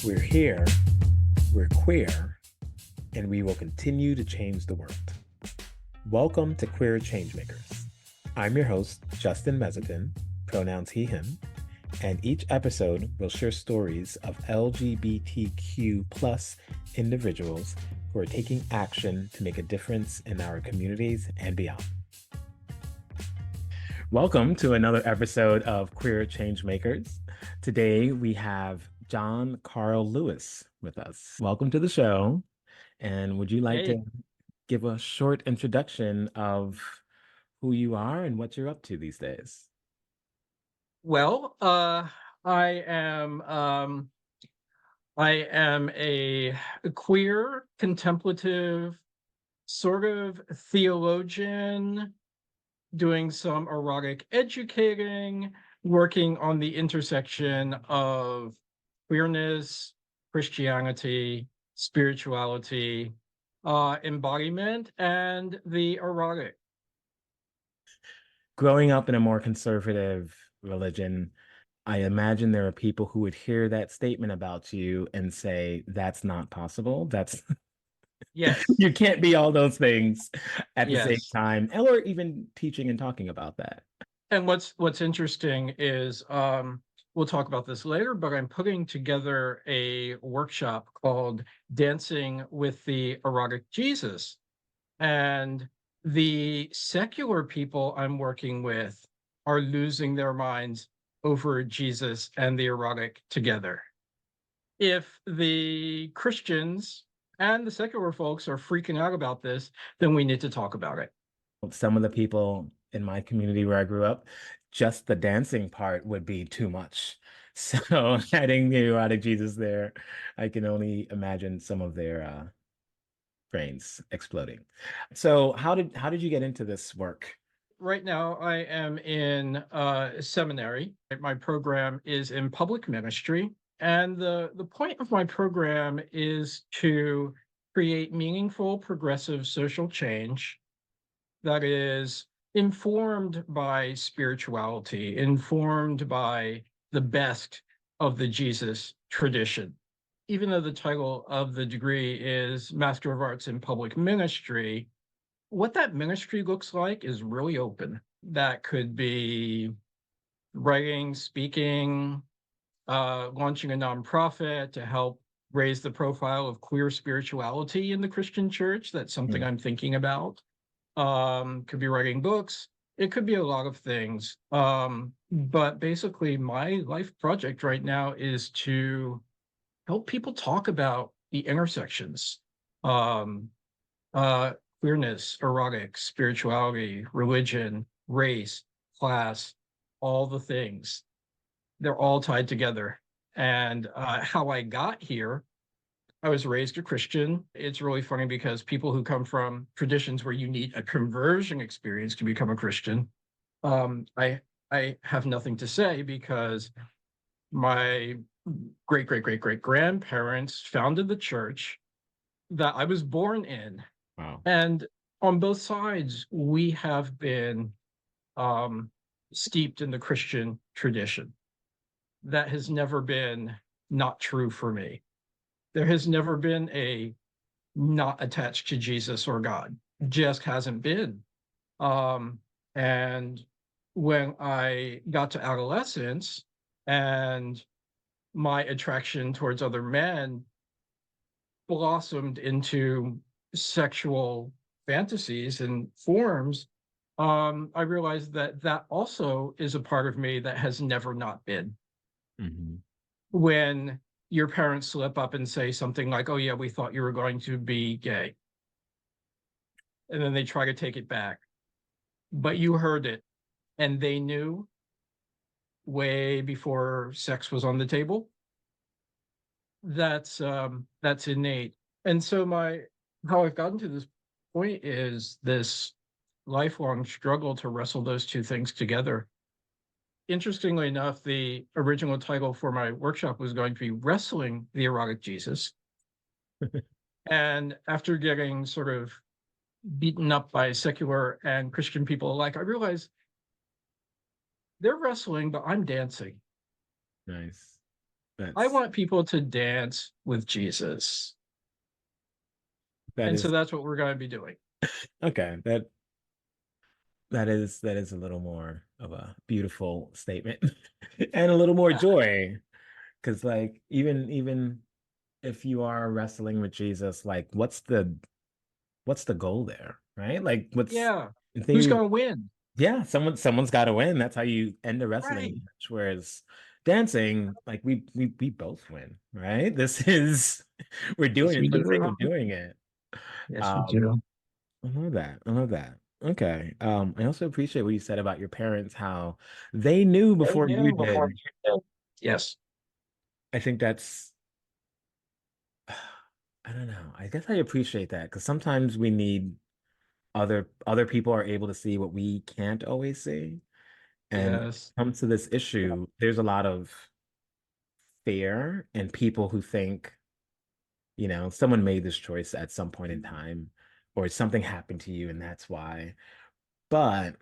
We're here, we're queer, and we will continue to change the world. Welcome to Queer Changemakers. I'm your host, Justin Mezzapin, pronouns he, him, and each episode will share stories of LGBTQ plus individuals who are taking action to make a difference in our communities and beyond. Welcome to another episode of Queer Changemakers. Today we have Jon Carl Lewis with us. Welcome to the show. And would you like to give a short introduction of who you are and what you're up to these days? Well, I am a queer, contemplative, sort of theologian, doing some erotic educating, working on the intersection of queerness, Christianity, spirituality, embodiment, and the erotic. Growing up in a more conservative religion, I imagine there are people who would hear that statement about you and say, that's not possible. Yes. You can't be all those things at the same Yes. time, or even teaching and talking about that. And what's interesting is we'll talk about this later, but I'm putting together a workshop called Dancing with the Erotic Jesus. And the secular people I'm working with are losing their minds over Jesus and the erotic together. If the Christians and the secular folks are freaking out about this, then we need to talk about it. Some of the people in my community where I grew up, just the dancing part would be too much. So adding the erotic Jesus there, I can only imagine some of their brains exploding. So how did you get into this work? Right now, I am in seminary. My program is in public ministry. And the point of my program is to create meaningful, progressive social change that is informed by spirituality, informed by the best of the Jesus tradition. Even though the title of the degree is Master of Arts in Public Ministry, what that ministry looks like is really open. That could be writing, speaking, launching a nonprofit to help raise the profile of queer spirituality in the Christian church. That's something I'm thinking about. Could be writing books. It could be a lot of things. But basically, my life project right now is to help people talk about the intersections. Um, Queerness, erotic, spirituality, religion, race, class, all the things. They're all tied together. And how I got here, I was raised a Christian. It's really funny because people who come from traditions where you need a conversion experience to become a Christian, I have nothing to say because my great grandparents founded the church that I was born in. Wow. And on both sides, we have been steeped in the Christian tradition. That has never been not true for me. There has never been a not attached to Jesus or God. Just hasn't been. And when I got to adolescence and my attraction towards other men blossomed into sexual fantasies and forms, I realized that that also is a part of me that has never not been. Mm-hmm. When your parents slip up and say something like, oh yeah, we thought you were going to be gay. And then they try to take it back. But you heard it and they knew way before sex was on the table. That's innate. And so how I've gotten to this point is this lifelong struggle to wrestle those two things together. Interestingly enough, the original title for my workshop was going to be Wrestling the Erotic Jesus. And after getting sort of beaten up by secular and Christian people alike, I realized they're wrestling, but I'm dancing. Nice. I That's want people to dance with Jesus. that And so is that's what we're going to be doing. okay. That is a little more of a beautiful statement and a little more Yeah. joy. Because like even if you are wrestling with Jesus, like what's the goal there, right? Like what's Yeah. the Who's thing? going to win? Yeah, someone's got to win. That's how you end a wrestling Right. match. Whereas dancing, like we both win, right? This is we're doing Yes, it we for the sake do. of doing it. Yes, we Um, do. I love that. I love that. Okay. I also appreciate what you said about your parents, how they knew They before you knew before did. you did. Yes. I think that's I don't know. I guess I appreciate that because sometimes we need other people are able to see what we can't always see. And when it Yes. comes to this issue, there's a lot of fear and people who think, someone made this choice at some point in time, or something happened to you and that's why. But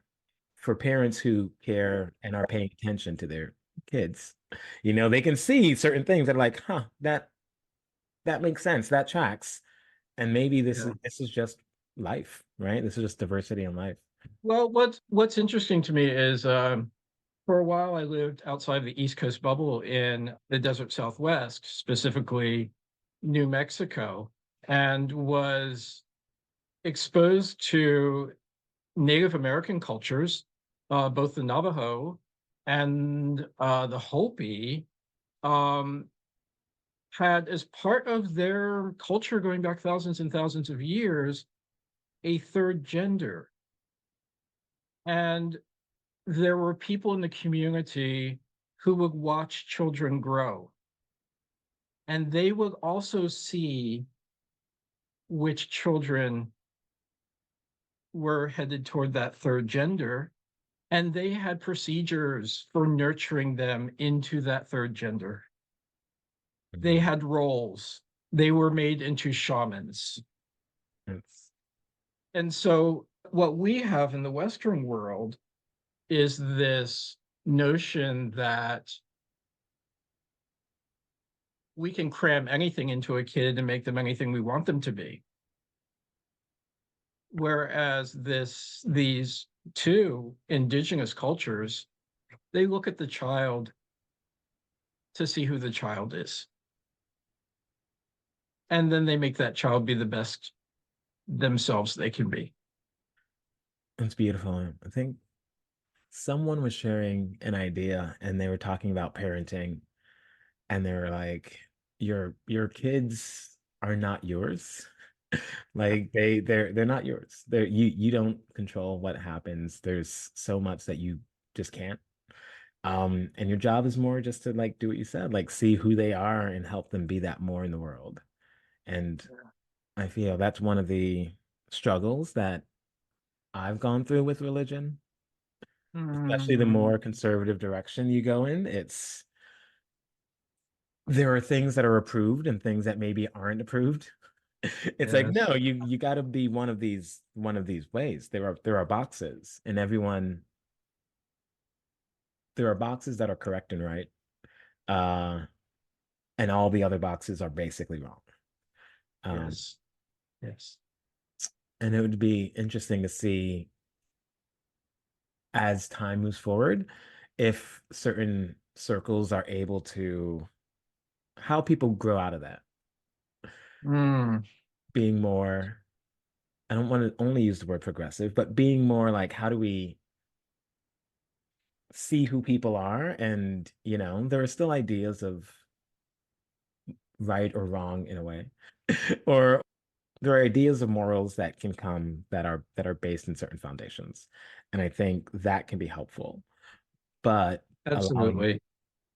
for parents who care and are paying attention to their kids, they can see certain things that are like, huh, that makes sense, that tracks. And maybe Yeah. this is just life, right? This is just diversity in life. Well, what's interesting to me is for a while I lived outside the East Coast bubble in the desert Southwest, specifically New Mexico, and was exposed to Native American cultures, both the Navajo and the Hopi, um, had as part of their culture going back thousands and thousands of years a third gender. And there were people in the community who would watch children grow, and they would also see which children were headed toward that third gender, and they had procedures for nurturing them into that third gender. They Mhm. had roles. They were made into shamans. It's And so what we have in the Western world is this notion that we can cram anything into a kid and make them anything we want them to be. Whereas these two indigenous cultures, they look at the child to see who the child is. And then they make that child be the best themselves they can be. it's beautiful. I think someone was sharing an idea and they were talking about parenting and they were like, your kids are not yours. Like they're not yours. You don't control what happens. There's so much that you just can't. And your job is more just to like do what you said, like see who they are and help them be that more in the world. And I feel that's one of the struggles that I've gone through with religion, especially the Mm, more conservative direction you go in. There are things that are approved and things that maybe aren't approved. It's like, yes, no, you got to be one of these ways. There are boxes and there are boxes that are correct and right. Uh, and all the other boxes are basically wrong. Um, yes, yes. and it would be interesting to see as time moves forward if certain circles are able to how people grow out of that, Mm, being more, I don't want to only use the word progressive, but being more like, how do we see who people are? And, there are still ideas of right or wrong in a way, or there are ideas of morals that can come that are based in certain foundations. And I think that can be helpful, but allowing absolutely.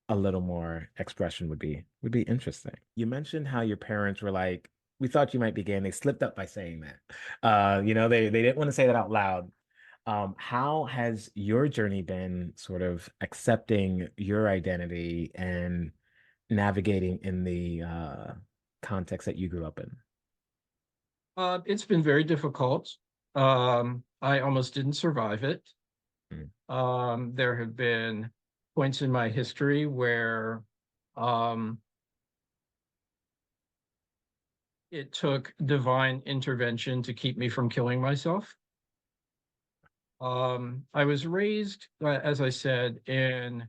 a little more expression would be interesting. You mentioned how your parents were like, we thought you might be gay, and they slipped up by saying that. They didn't want to say that out loud. How has your journey been sort of accepting your identity and navigating in the context that you grew up in? It's been very difficult. I almost didn't survive it. Mm. There have been points in my history where it took divine intervention to keep me from killing myself. I was raised, as I said, in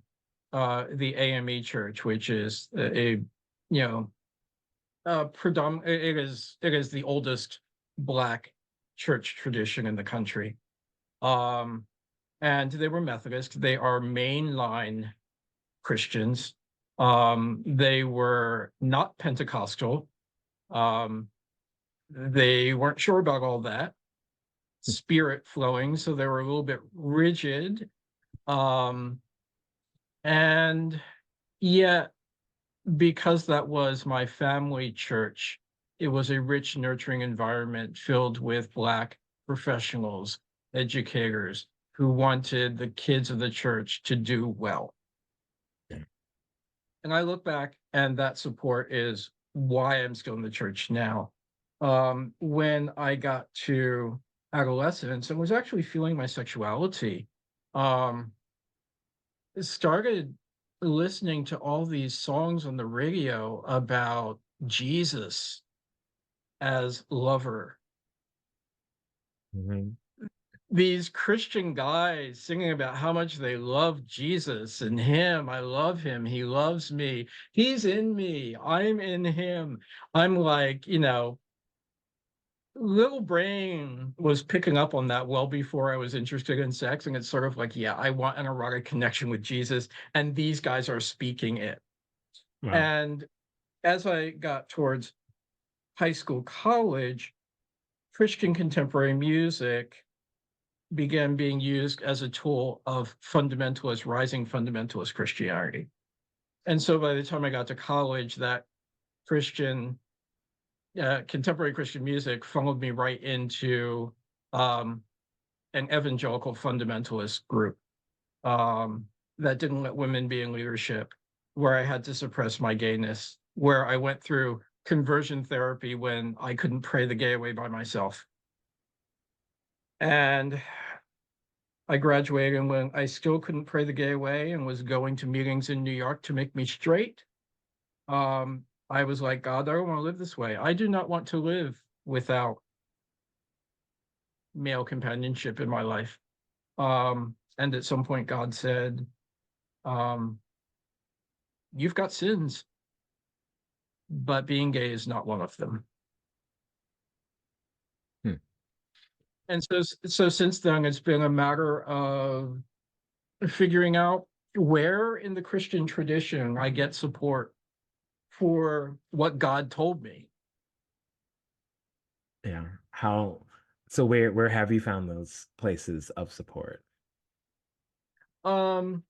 the AME Church, which is you know it is the oldest Black church tradition in the country. Um, and they were Methodist. They are mainline Christians. They were not Pentecostal. Um, they weren't sure about all that spirit flowing, so they were a little bit rigid. Um, and yet, because that was my family church, it was a rich, nurturing environment filled with Black professionals, educators who wanted the kids of the church to do well. And I look back, and that support is why I'm still in the church now. When I got to adolescence and was actually feeling my sexuality, um, started listening to all these songs on the radio about Jesus as lover. Mhm. These Christian guys singing about how much they love Jesus and him. I love him. He loves me. He's in me. I'm in him. I'm like, little brain was picking up on that well before I was interested in sex. And it's sort of like, yeah, I want an erotic connection with Jesus. And these guys are speaking it. Wow. And as I got towards high school, college, Christian contemporary music began being used as a tool of rising fundamentalist Christianity. And so by the time I got to college, that Christian, contemporary Christian music funneled me right into um, an evangelical fundamentalist group that didn't let women be in leadership, where I had to suppress my gayness, where I went through conversion therapy when I couldn't pray the gay away by myself. And I graduated when I still couldn't pray the gay away and was going to meetings in New York to make me straight. I was like, God, I don't want to live this way. I do not want to live without male companionship in my life. And at some point, God said, um, you've got sins, but being gay is not one of them. Hmm. And so since then, it's been a matter of figuring out where in the Christian tradition I get support for what God told me. Yeah. So where have you found those places of support? Um,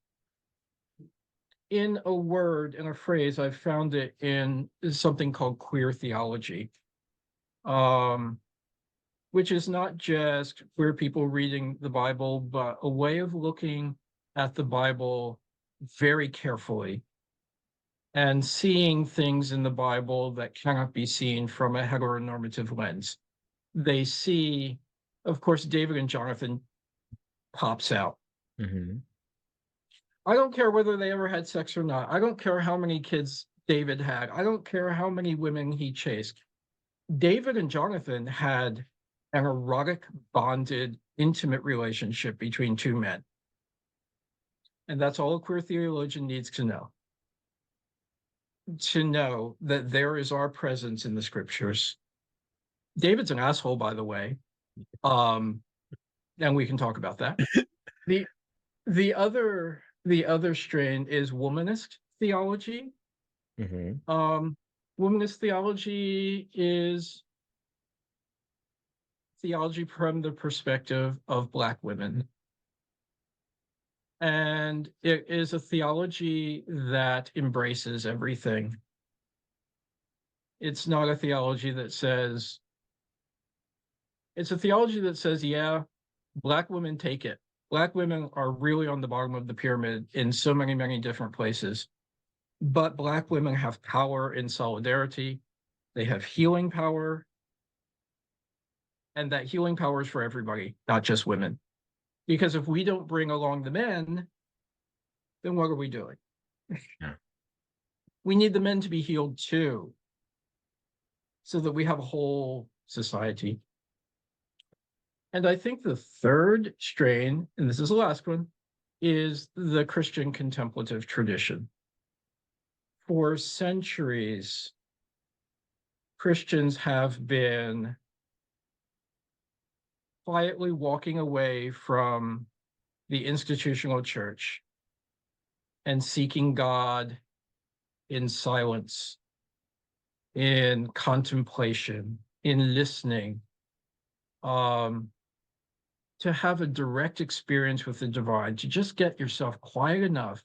in a word, in a phrase, I've found it in something called queer theology, um, which is not just queer people reading the Bible, but a way of looking at the Bible very carefully and seeing things in the Bible that cannot be seen from a heteronormative lens. They see, of course, David and Jonathan pops out. Hmm. I don't care whether they ever had sex or not. I don't care how many kids David had. I don't care how many women he chased. David and Jonathan had an erotic, bonded, intimate relationship between two men. And that's all a queer theologian needs to know. To know that there is our presence in the scriptures. David's an asshole, by the way. And we can talk about that. The the other strain is womanist theology. Hmm. Womanist theology is theology from the perspective of Black women. And it is a theology that embraces everything. It's not a theology that says, it's a theology that says, yeah, Black women take it. Black women are really on the bottom of the pyramid in so many, many different places. But Black women have power in solidarity. They have healing power. And that healing power is for everybody, not just women. Because if we don't bring along the men, then what are we doing? Yeah. We need the men to be healed too. so that we have a whole society. And I think the third strain, and this is the last one, is the Christian contemplative tradition. For centuries, Christians have been quietly walking away from the institutional church and seeking God in silence, in contemplation, in listening, um, to have a direct experience with the divine, to just get yourself quiet enough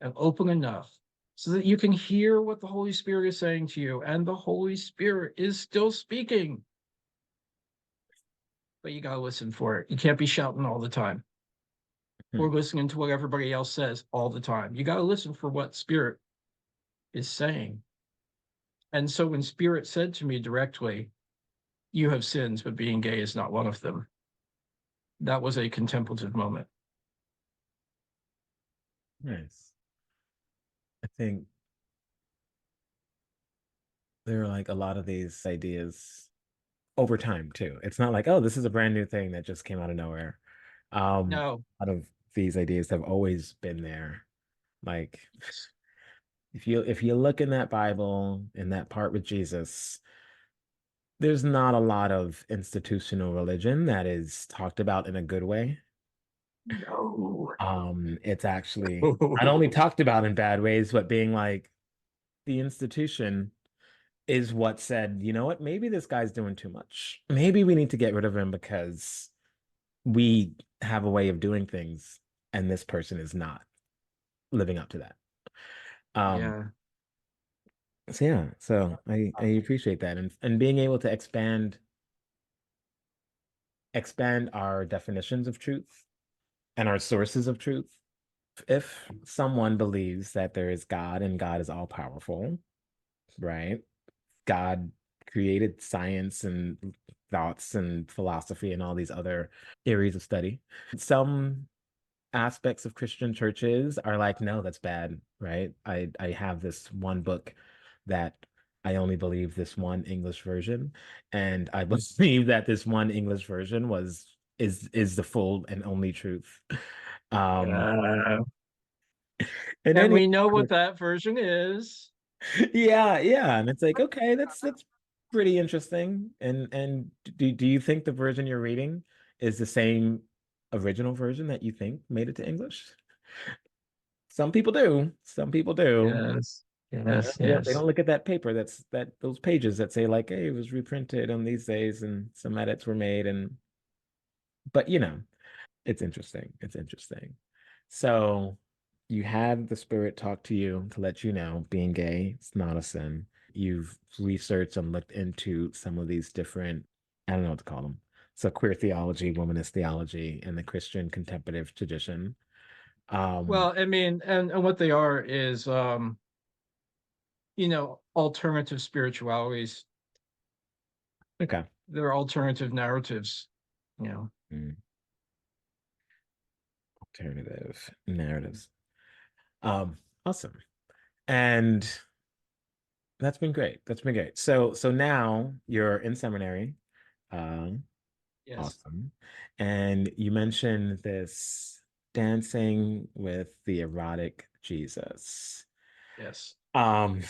and open enough so that you can hear what the Holy Spirit is saying to you. And the Holy Spirit is still speaking, but you got to listen for it. You can't be shouting all the time or listening to what everybody else says all the time. You got to listen for what Spirit is saying. And so when Spirit said to me directly, "You have sins, but being gay is not one of them," that was a contemplative moment. Nice. I think there are like a lot of these ideas over time too. It's not like, oh, this is a brand new thing that just came out of nowhere. No. A lot of these ideas have always been there. Like if you look in that Bible, in that part with Jesus, there's not a lot of institutional religion that is talked about in a good way. No. It's actually not only talked about in bad ways, but being like the institution is what said, you know what, maybe this guy's doing too much. Maybe we need to get rid of him because we have a way of doing things and this person is not living up to that. Um, Yeah. so yeah, so I appreciate that and being able to expand our definitions of truth and our sources of truth. If someone believes that there is God and God is all powerful, right? God created science and thoughts and philosophy and all these other areas of study. Some aspects of Christian churches are like, no, that's bad, right? I have this one book that I only believe this one English version, and I believe that this one English version is the full and only truth. Um, Yeah. and And any we know what that version is. yeah, yeah, and it's like, okay, that's pretty interesting. And do you think the version you're reading is the same original version that you think made it to English? Some people do. Some people do. Yes. Yeah, Yes. they Yes. don't look at that paper that those pages that say like, hey, it was reprinted on these days and some edits were made and but it's interesting. It's interesting. So you had the spirit talk to you to let you know being gay, it's not a sin. You've researched and looked into some of these different, I don't know what to call them. So queer theology, womanist theology, and the Christian contemplative tradition. Um, Well, I mean, and what they are is alternative spiritualities. okay. They're alternative narratives, you know. Mm, alternative narratives. Awesome. And that's been great. That's been great. So now you're in seminary. Um, Yes. awesome. And you mentioned this dancing with the erotic Jesus. Yes. Um,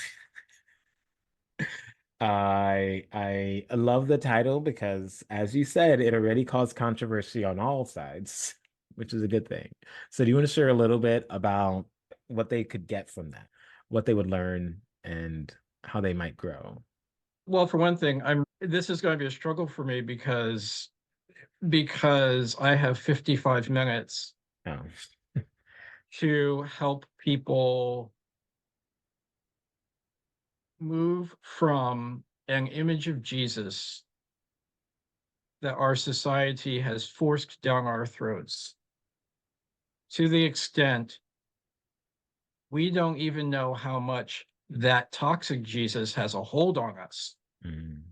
I love the title because, as you said, it already caused controversy on all sides, which is a good thing. So, do you want to share a little bit about what they could get from that, what they would learn, and how they might grow? Well, for one thing, this is going to be a struggle for me because I have 55 minutes Oh, to help people move from an image of Jesus that our society has forced down our throats to the extent we don't even know how much that toxic Jesus has a hold on us. mm,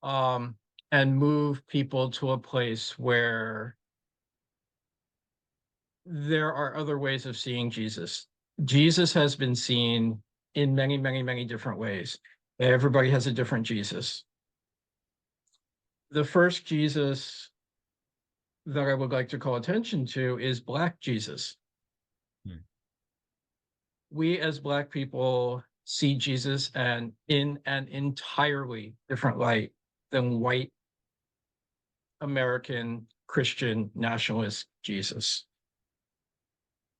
Um, and move people to a place where there are other ways of seeing Jesus. Jesus has been seen in many, many, many different ways. Everybody has a different Jesus. The first Jesus that I would like to call attention to is Black Jesus. Hmm. We as Black people see Jesus and in an entirely different light than white American Christian nationalist Jesus.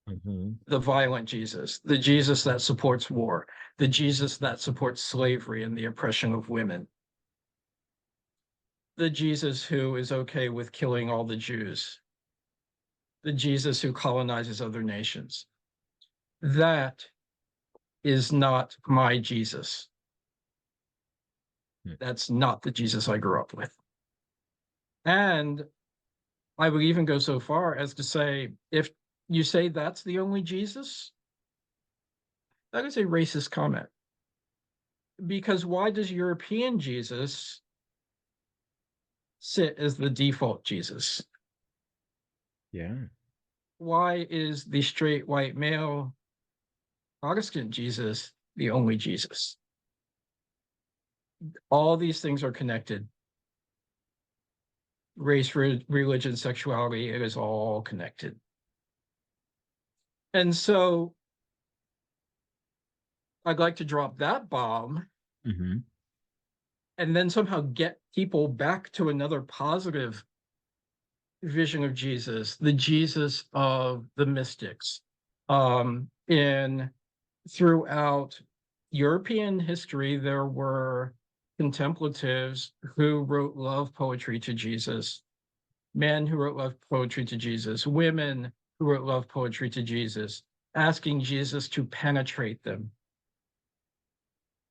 Mm-hmm. The violent Jesus, the Jesus that supports war, the Jesus that supports slavery and the oppression of women, the Jesus who is okay with killing all the Jews, the Jesus who colonizes other nations. That is not my Jesus. Hmm. That's not the Jesus I grew up with. And I would even go so far as to say, if you say that's the only Jesus, that is a racist comment. Because why does European Jesus sit as the default Jesus? Yeah. Why is the straight white male Protestant Jesus the only Jesus? All these things are connected. Race, religion, sexuality, it is all connected. And so I'd like to drop that bomb Mm-hmm. and then somehow get people back to another positive vision of Jesus, the Jesus of the mystics. In throughout European history, there were contemplatives who wrote love poetry to Jesus, men who wrote love poetry to Jesus, women who wrote love poetry to Jesus, asking Jesus to penetrate them,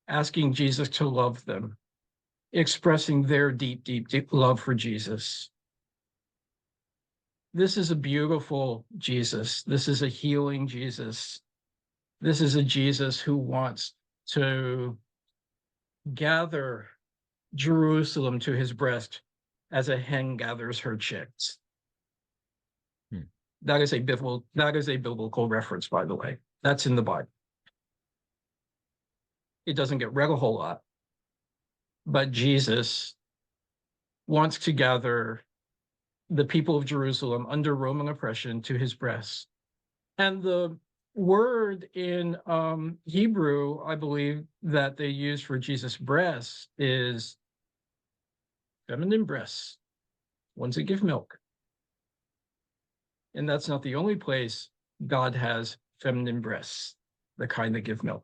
asking Jesus to love them, expressing their deep, deep, deep love for Jesus. This is a beautiful Jesus. This is a healing Jesus. This is a Jesus who wants to gather Jerusalem to his breast as a hen gathers her chicks. Hmm. That is a biblical reference, by the way. That's in the Bible. It doesn't get read a whole lot, but Jesus wants to gather the people of Jerusalem under Roman oppression to his breast. And the word in Hebrew, I believe, that they use for Jesus' breasts is feminine breasts, ones that give milk. And that's not the only place God has feminine breasts, the kind that give milk.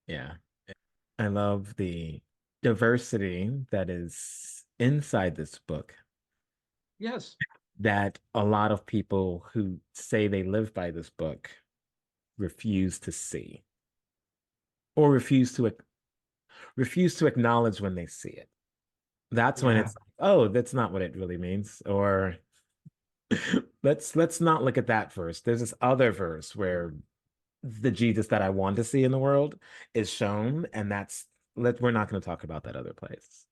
Yeah. I love the diversity that is inside this book Yes. that a lot of people who say they live by this book refuse to see or refuse to acknowledge when they see it. That's when Yeah. it's like, oh, that's not what it really means. Or let's not look at that verse. There's this other verse where the Jesus that I want to see in the world is shown, and we're not going to talk about that other place.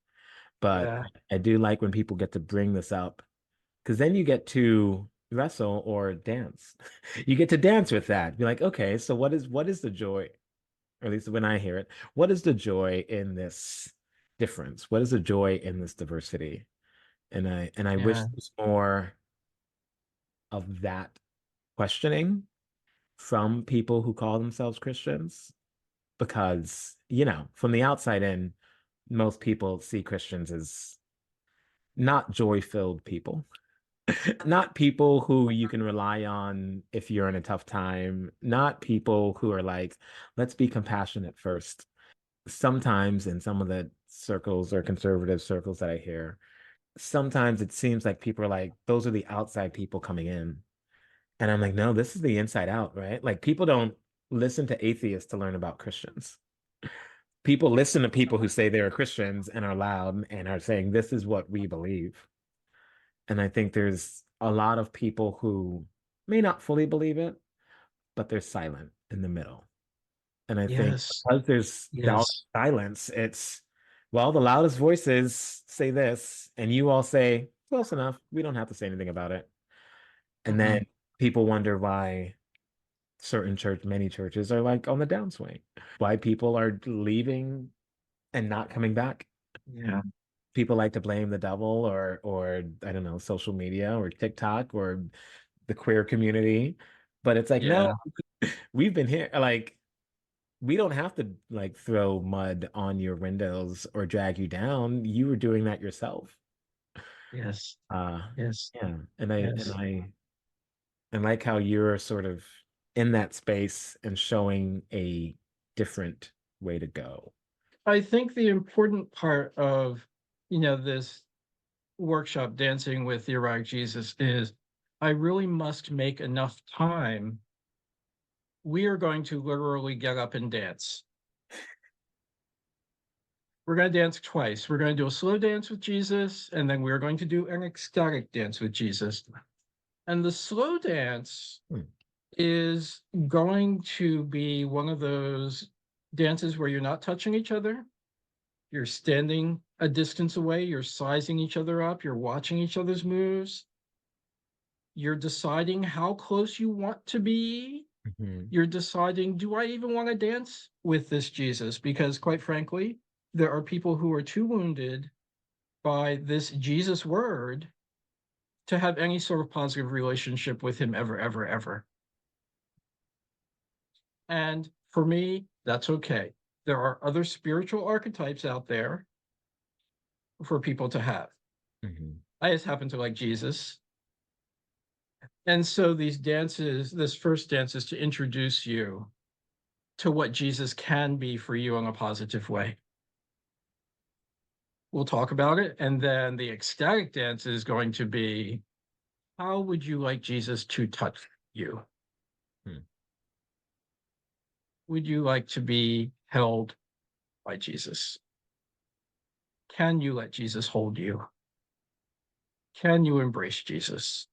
But Yeah. I do like when people get to bring this up because then you get to wrestle or dance. You get to dance with that. Be like, okay, so what is the joy? Or at least when I hear it, what is the joy in this difference? What is the joy in this diversity? And I wish Yeah. there's more of that questioning from people who call themselves Christians because, from the outside in, most people see Christians as not joy-filled people, not people who you can rely on if you're in a tough time, not people who are like, let's be compassionate first. Sometimes in some of the circles or conservative circles that I hear, sometimes it seems like people are like, those are the outside people coming in. And I'm like, no, this is the inside out, right? Like people don't listen to atheists to learn about Christians. People listen to people who say they're Christians and are loud and are saying, this is what we believe. And I think there's a lot of people who may not fully believe it, but they're silent in the middle. And I think Yes. because there's Yes. silence, it's, well, the loudest voices say this, and you all say, close enough. We don't have to say anything about it. And Mhm. then people wonder why many churches are like on the downswing. Why people are leaving and not coming back. Yeah. People like to blame the devil or I don't know, social media or TikTok or the queer community. But it's like, no, Yeah. we've been here. Like, we don't have to like throw mud on your windows or drag you down. You were doing that yourself. Yes. Uh Yes. yeah. And I and Yes. I and like how you're sort of in that space and showing a different way to go. I think the important part of, this workshop, Dancing with the Erotic Jesus, is I really must make enough time. We are going to literally get up and dance. We're going to dance twice. We're going to do a slow dance with Jesus, and then we're going to do an ecstatic dance with Jesus. And the slow dance Hmm. is going to be one of those dances where you're not touching each other. You're standing a distance away, you're sizing each other up, you're watching each other's moves, you're deciding how close you want to be. Mhm. You're deciding, do I even want to dance with this Jesus? Because quite frankly, there are people who are too wounded by this Jesus word to have any sort of positive relationship with him ever, ever, ever. And for me, that's okay. There are other spiritual archetypes out there for people to have. Mhm. I just happen to like Jesus. And so these dances, this first dance is to introduce you to what Jesus can be for you in a positive way. We'll talk about it. And then the ecstatic dance is going to be, how would you like Jesus to touch you? Hmm. Would you like to be held by Jesus? Can you let Jesus hold you? Can you embrace Jesus?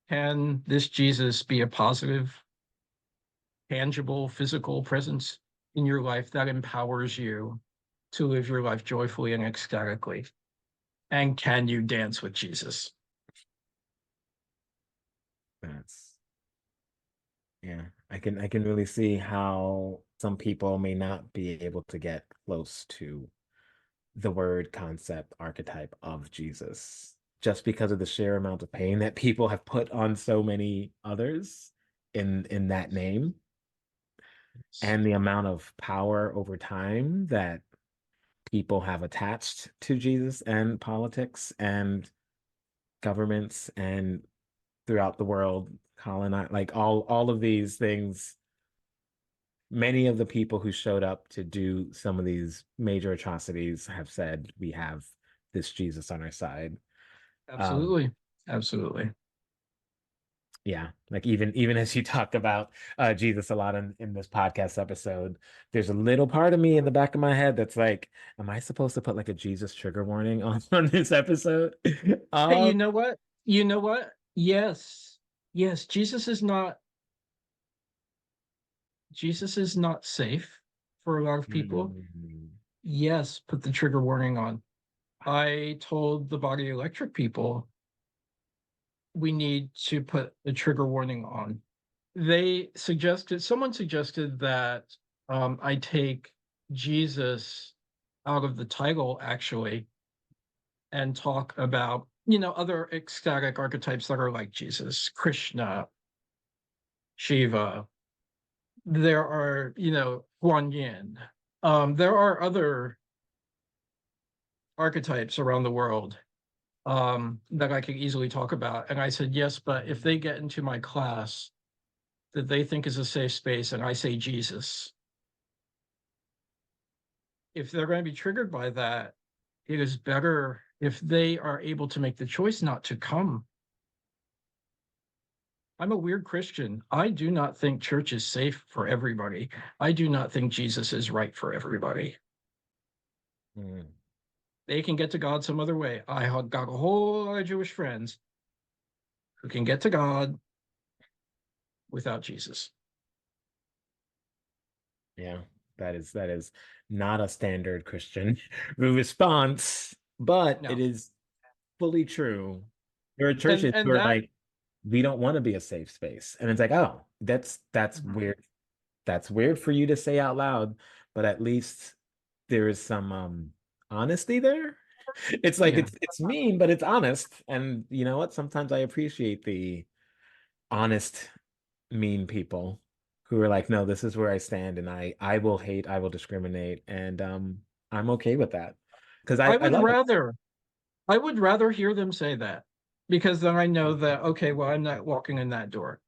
Can this Jesus be a positive, tangible, physical presence in your life that empowers you to live your life joyfully and ecstatically? And can you dance with Jesus? That's Yeah, I can really see how some people may not be able to get close to the word concept archetype of Jesus just because of the sheer amount of pain that people have put on so many others in that name and the amount of power over time that people have attached to Jesus and politics and governments and throughout the world colonize like all of these things. Many of the people who showed up to do some of these major atrocities have said we have this Jesus on our side. Um, Absolutely. Absolutely. yeah, like even as you talk about Jesus a lot in this podcast episode, there's a little part of me in the back of my head that's like, am I supposed to put like a Jesus trigger warning on this episode? Hey, you Um, know what? You know what? Yes. Yes, Jesus is not safe for a lot of people. mm, Yes, put the trigger warning on. I told the body electric people we need to put the trigger warning on. Someone suggested that I take Jesus out of the title actually and talk about, other ecstatic archetypes that are like Jesus, Krishna, Shiva. There are, Guan Yin. There are other archetypes around the world that I could easily talk about. And I said, yes, but if they get into my class that they think is a safe space and I say Jesus, if they're going to be triggered by that, it is better if they are able to make the choice not to come. I'm a weird Christian. I do not think church is safe for everybody. I do not think Jesus is right for everybody. mm, They can get to God some other way. I have got a whole lot of Jewish friends who can get to God without Jesus. yeah, that is not a standard Christian response, but it No. is fully true. There are And churches and who are that like, we don't want to be a safe space. And it's like, oh, that's Mhm. weird. That's weird for you to say out loud, but at least there is some honesty there. It's like Yeah. it's mean, but it's honest. And you know what? Sometimes I appreciate the honest, mean people who are like, no, this is where I stand, and I will hate, I will discriminate, and I'm okay with that because I I would love it. rather I would rather hear them say that, because then I know that, okay, well, I'm not walking in that door.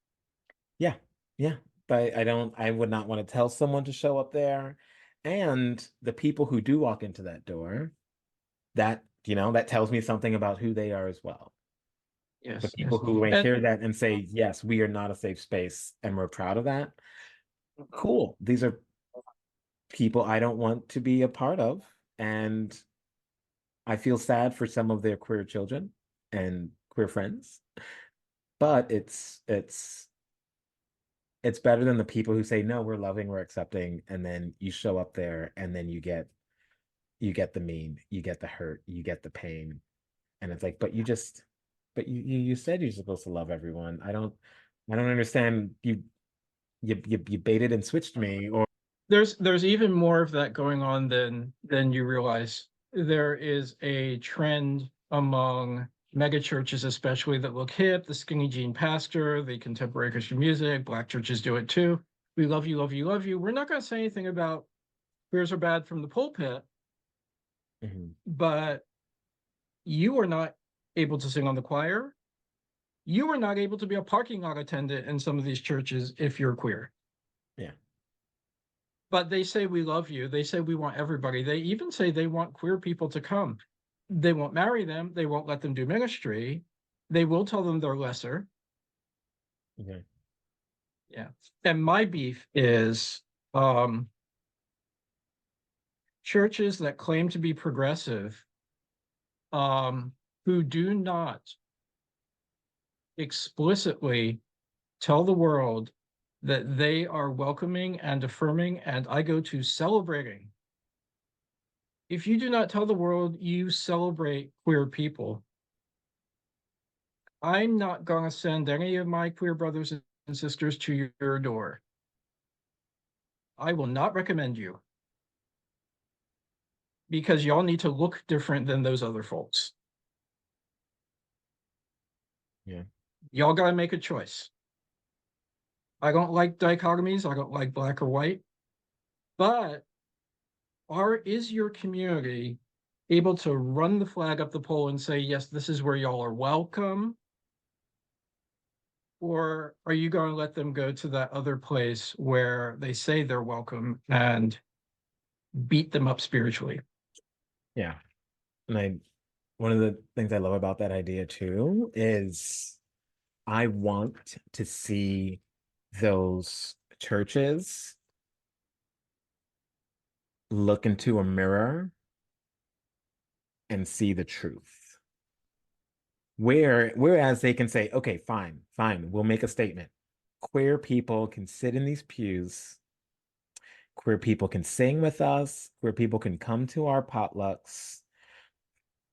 Yeah, yeah. But I would not want to tell someone to show up there. And the people who do walk into that door, that tells me something about who they are as well. The Yes, people yes. who may And hear that and say, yes, we are not a safe space and we're proud of that. Cool. These are people I don't want to be a part of. And I feel sad for some of their queer children and queer friends, but it's better than the people who say, no, we're loving, we're accepting, and then you show up there and then you get the mean, you get the hurt, you get the pain. And it's like, but you said you're supposed to love everyone. I don't understand. You baited and switched me, or there's even more of that going on than you realize. There is a trend among mega churches, especially, that look hip: the skinny jean pastor, the contemporary Christian music. Black churches do it too. We love you, love you, love you. We're not going to say anything about queers are bad from the pulpit, Mhm. but you are not able to sing on the choir. You are not able to be a parking lot attendant in some of these churches if you're queer. Yeah, But they say we love you. They say we want everybody. They even say they want queer people to come. They won't marry them. They won't let them do ministry. They will tell them they're lesser. yeah, Yeah. And my beef is um, churches that claim to be progressive, um, who do not explicitly tell the world that they are welcoming and affirming, and I go to celebrating. If you do not tell the world you celebrate queer people, I'm not going to send any of my queer brothers and sisters to your door. I will not recommend you, because y'all need to look different than those other folks. yeah, Y'all got to make a choice. I don't like dichotomies. I don't like black or white. But is your community able to run the flag up the pole and say, yes, this is where y'all are welcome? Or are you going to let them go to that other place where they say they're welcome and beat them up spiritually? yeah. And one of the things I love about that idea too is I want to see those churches look into a mirror and see the truth. Whereas they can say, okay, fine, fine, we'll make a statement. Queer people can sit in these pews, queer people can sing with us, queer people can come to our potlucks,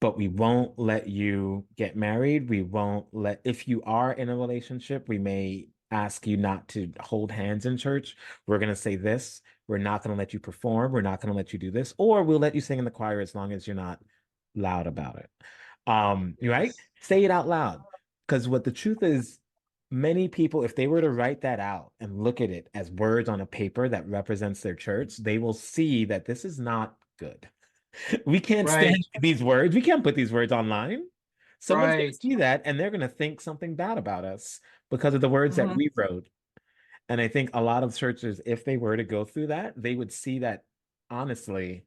but we won't let you get married. We won't let, if you are in a relationship, we may ask you not to hold hands in church. We're going to say this. We're not going to let you perform. We're not going to let you do this, or we'll let you sing in the choir as long as you're not loud about it. Right? Yes. Say it out loud. Because what the truth is, many people, if they were to write that out and look at it as words on a paper that represents their church, they will see that this is not good. We can't stand Right, these words. We can't put these words online. Someone's going to right. see that and they're going to think something bad about us because of the words that Mhm. we wrote. And I think a lot of churches, if they were to go through that, they would see that honestly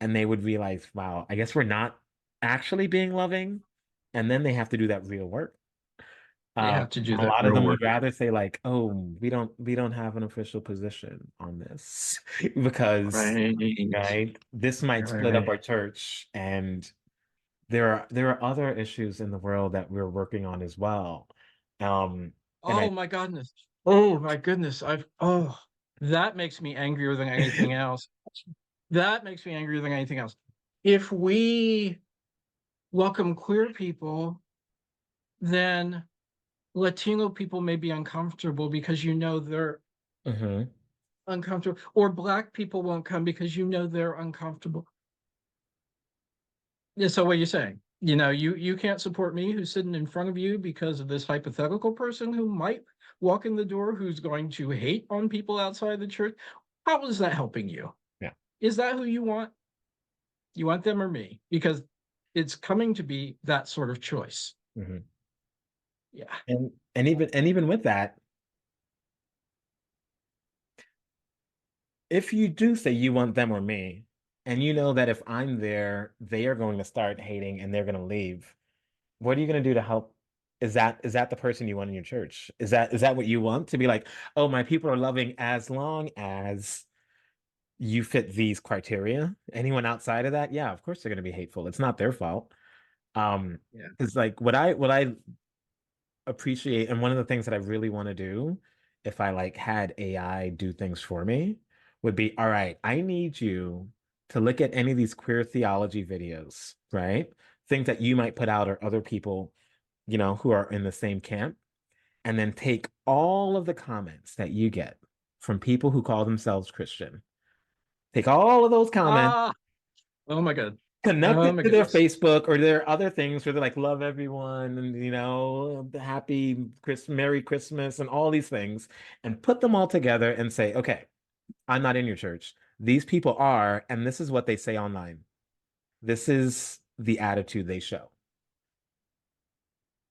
and they would realize, wow, I guess we're not actually being loving. And then they have to do that real work. They have to do A that lot of real them work. would rather say like, "Oh, we don't have an official position on this because Right, right, this might right, split up right. our church, and there are other issues in the world that we're working on as well." And I Oh my goodness. Oh my goodness. That makes me angrier than anything else. That makes me angrier than anything else. If we welcome queer people, then Latino people may be uncomfortable because you know they're Mm-hmm. uncomfortable, or Black people won't come because you know they're uncomfortable. Yeah, so what are you saying? You know, you can't support me who's sitting in front of you because of this hypothetical person who might walk in the door who's going to hate on people outside the church. How is that helping you? Yeah. Is that who you want? You want them or me? Because it's coming to be that sort of choice. Mm-hmm. Yeah. And even with that, if you do say you want them or me, and you know that if I'm there, they are going to start hating and they're going to leave, what are you going to do to help? Is that the person you want in your church? Is that what you want to be like, oh, my people are loving as long as you fit these criteria? Anyone outside of that, yeah, of course they're going to be hateful. It's not their fault. Yeah. Because like what I appreciate, and one of the things that I really want to do if I like had AI do things for me would be, all right, I need you to look at any of these queer theology videos, right? Things that you might put out or other people, who are in the same camp, and then take all of the comments that you get from people who call themselves Christian. Take all of those comments, Ah, oh my God. connect Oh it my to their goodness. Facebook or their other things where they're like, love everyone and, happy Merry Christmas and all these things, and put them all together and say, okay, I'm not in your church. These people are, and this is what they say online. This is the attitude they show.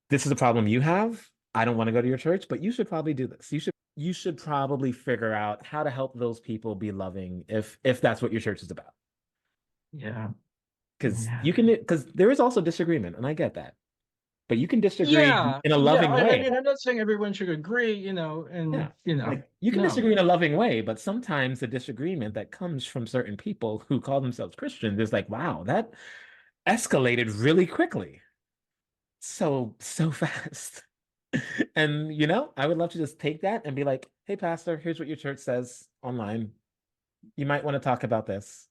This is a problem you have. I don't want to go to your church, but you should probably do this. You should probably figure out how to help those people be loving if that's what your church is about. Yeah. Because Yeah. because there is also disagreement, and I get that. But you can disagree Yeah. in a Yeah. loving I way. mean, I'm not saying everyone should agree, and Yeah. Like you can no. disagree in a loving way, but sometimes the disagreement that comes from certain people who call themselves Christians is like, wow, that escalated really quickly. So fast. And I would love to just take that and be like, hey, Pastor, here's what your church says online. You might want to talk about this.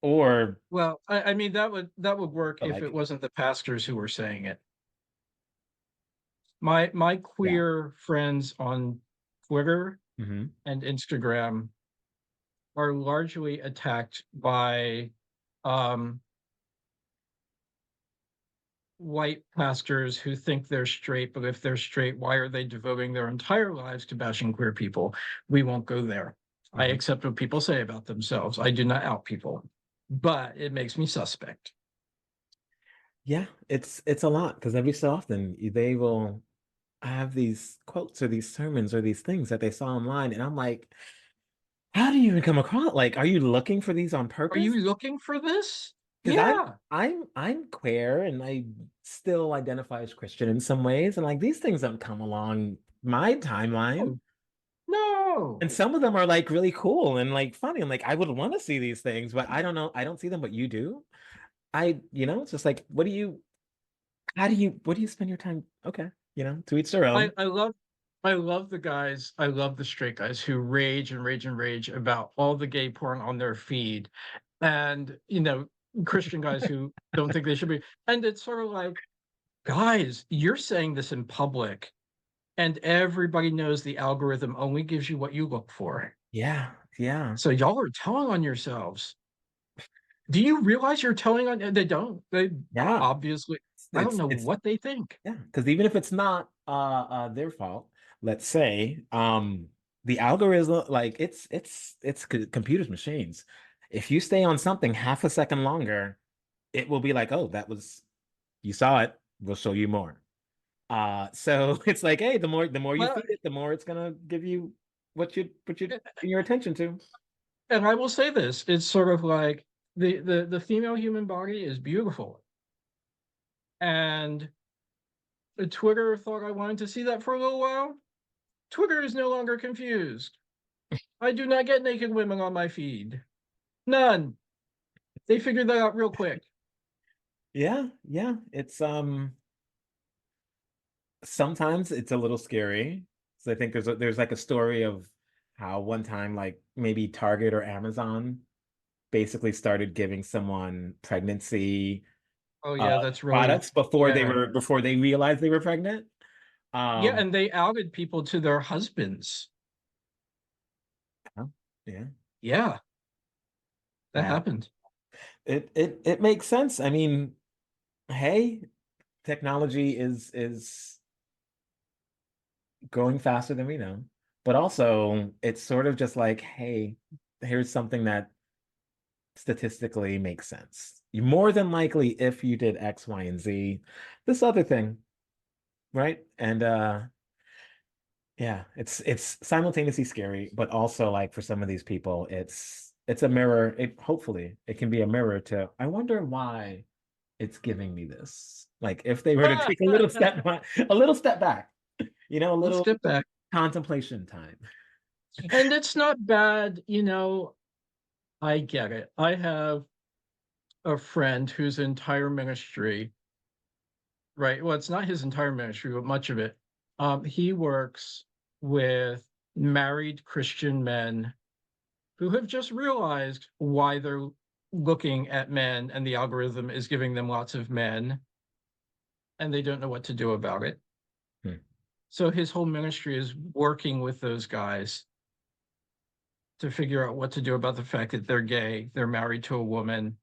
Or Well, I mean that would work if it like, wasn't the pastors who were saying it. My yeah. queer friends on Twitter Hmm. and Instagram are largely attacked by um, white pastors who think they're straight, but if they're straight, why are they devoting their entire lives to bashing queer people? We won't go there. I Hmm. accept what people say about themselves. I do not out people, but it makes me suspect. Yeah, it's a lot because every so often they will have these quotes or these sermons or these things that they saw online, and I'm like, how do you even come across? Like, are you looking for these on Are you purpose? looking for this? Because I'm Yeah. I'm I'm queer and I still identify as Christian in some ways, and like these things don't come along my timeline. Oh, no. And some of them are like really cool and like funny. And like I would want to see these things, but I don't know. I don't see them, but you do. It's just like, what do you spend your time? Okay, to each their I, own. I love I love the guys, I love the straight guys who rage and rage and rage about all the gay porn on their feed. And Christian guys who don't think they should be. And it's sort of like, guys, you're saying this in public, and everybody knows the algorithm only gives you what you look for. Yeah, yeah, So y'all are telling on yourselves. Do you realize you're telling on? They don't. They yeah. obviously. I don't It's know it's what they think. Yeah, because even if it's not their fault, let's say the algorithm, like it's computers machines. If you stay on something half a second longer, it will be like, oh, you saw it, we'll show you more. So it's like, hey, the more you Well, feed it, the more it's gonna give you what you put your attention to. and I will say this: it's sort of like the female human body is beautiful, and Twitter thought I wanted to see that for a little while. Twitter is no longer confused. I do not get naked women on my feed. None. They figured that out real quick. Yeah, yeah. It's sometimes it's a little scary. So I think there's like a story of how one time like maybe Target or Amazon basically started giving someone pregnancy Oh uh yeah, that's really products before they yeah. were before they realized they were pregnant. Yeah, Um, and they outed people to their husbands. yeah, yeah. Yeah, that Well, happened. it makes sense. I mean, hey, technology is growing faster than we know, but also it's sort of just like, hey, here's something that statistically makes sense. You more than likely, if you did X, Y, and Z, this other thing, right? And yeah, it's simultaneously scary, but also like for some of these people, it's a mirror. It hopefully it can be a mirror to, I wonder why it's giving me this. Like if they were to take a little step back, a little step back, a Let's little step back. contemplation time. And it's not bad, I get it. I have a friend whose entire ministry, right? Well, it's not his entire ministry, but much of it. He works with married Christian men who have just realized why they're looking at men and the algorithm is giving them lots of men and they don't know what to do about it. Hmm. So his whole ministry is working with those guys to figure out what to do about the fact that they're gay, they're married to a woman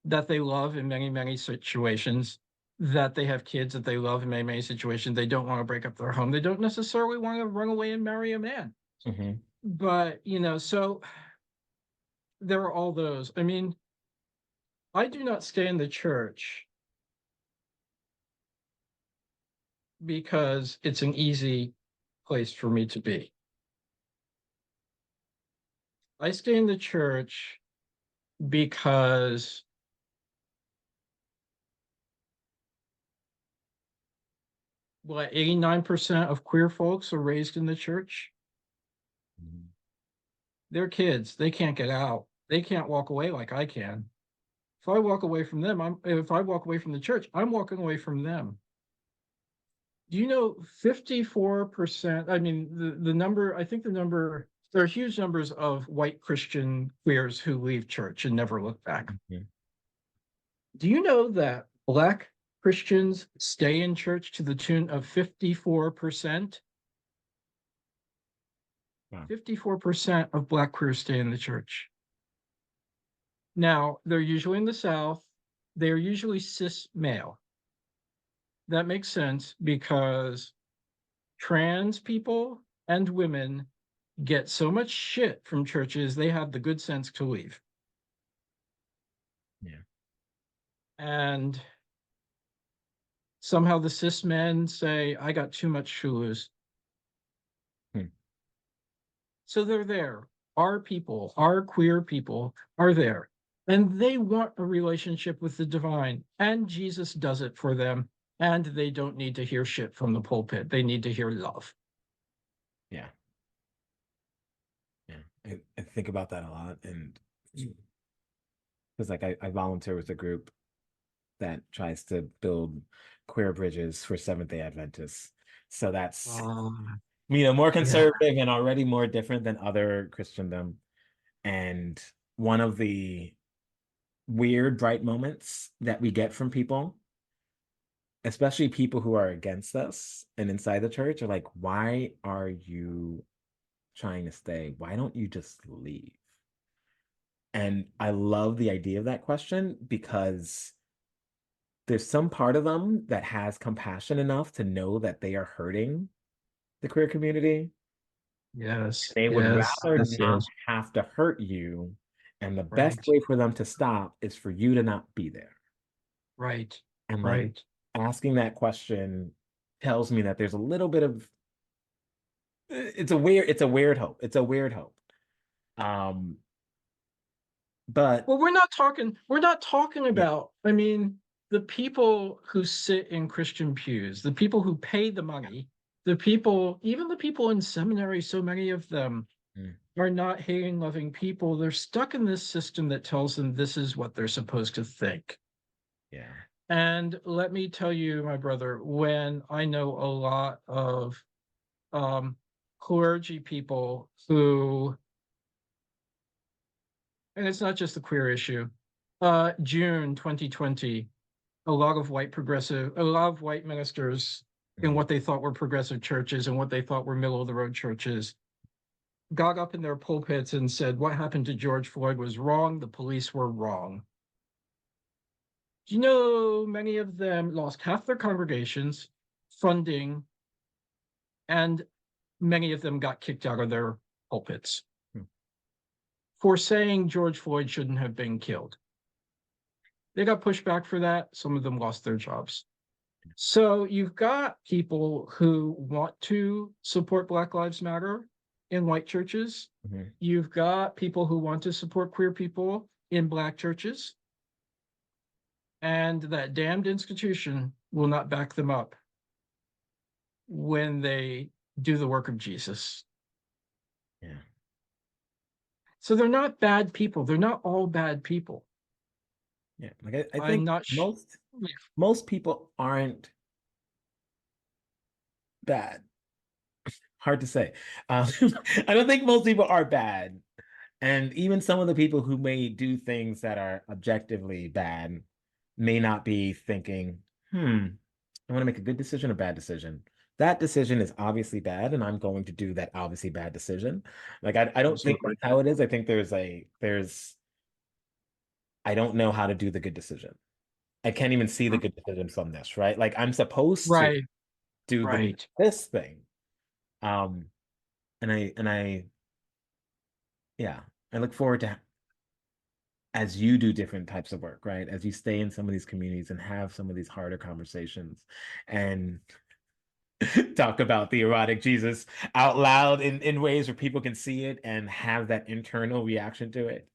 that they love in many, many situations, that they have kids that they love in many, many situations. They don't want to break up their home. They don't necessarily want to run away and marry a man. Mhm. But, so there are all those. I mean, I do not stay in the church because it's an easy place for me to be. I stay in the church because 89% of queer folks are raised in the church. Mhm. They're kids. They can't get out. They can't walk away like I can. If I walk away from the church, I'm walking away from them. Do you know 54%? I mean, the number, I think the number, there are huge numbers of white Christian queers who leave church and never look back. Mhm. Do you know that Black Christians stay in church to the tune of 54%? Wow. 54% of Black queers stay in the church. Now, they're usually in the South. They're usually cis male. That makes sense because trans people and women get so much shit from churches, they have the good sense to leave. Yeah. And somehow the cis men say, I got too much to lose. Hmm. So they're there. Our people, our queer people are there. And they want a relationship with the divine. And Jesus does it for them. And they don't need to hear shit from the pulpit. They need to hear love. Yeah. Yeah. I think about that a lot. And because like I volunteer with a group that tries to build queer bridges for Seventh-day Adventists. So that's, more Yeah. conservative and already more different than other Christendom. And one of the weird, bright moments that we get from people, especially people who are against us and inside the church, are like, why are you trying to stay? Why don't you just leave? And I love the idea of that question because there's some part of them that has compassion enough to know that they are hurting the queer community. Yes. They would Yes. rather Yes. not Yes. have to hurt you. And the best Right. way for them to stop is for you to not be there. Right. And like Right. asking that question tells me that there's a little bit of it's a weird hope. It's a weird hope. Um, but Well, we're not talking yeah. about, I mean, the people who sit in Christian pews, the people who pay the money, even the people in seminary, so many of them Mm, are not hating, loving people. They're stuck in this system that tells them this is what they're supposed to think. yeah. And let me tell you, my brother, when I know a lot of um, clergy people who, and it's not just the queer issue, June 2020, a lot of white ministers in what they thought were progressive churches and what they thought were middle of the road churches got up in their pulpits and said, what happened to George Floyd was wrong. The police were wrong. You know, many of them lost half their congregations, funding, and many of them got kicked out of their pulpits for saying George Floyd shouldn't have been killed. They got pushed back for that. Some of them lost their jobs. So you've got people who want to support Black Lives Matter in white churches. Mhm. You've got people who want to support queer people in Black churches. And that damned institution will not back them up when they do the work of Jesus. Yeah. So they're not bad people. They're not all bad people. Yeah. Like I I'm think not sure. most people aren't bad. Hard to say. I don't think most people are bad. And even some of the people who may do things that are objectively bad may not be thinking, I want to make a good decision or bad decision. That decision is obviously bad, and I'm going to do that obviously bad decision. Like I don't think Absolutely. that's how it is. I think I don't know how to do the good decision. I can't even see the good decision from this, right? Like I'm supposed to Right, do right. this thing. Um, and I yeah, I look forward to as you do different types of work, right? As you stay in some of these communities and have some of these harder conversations and talk about the erotic Jesus out loud in ways where people can see it and have that internal reaction to it.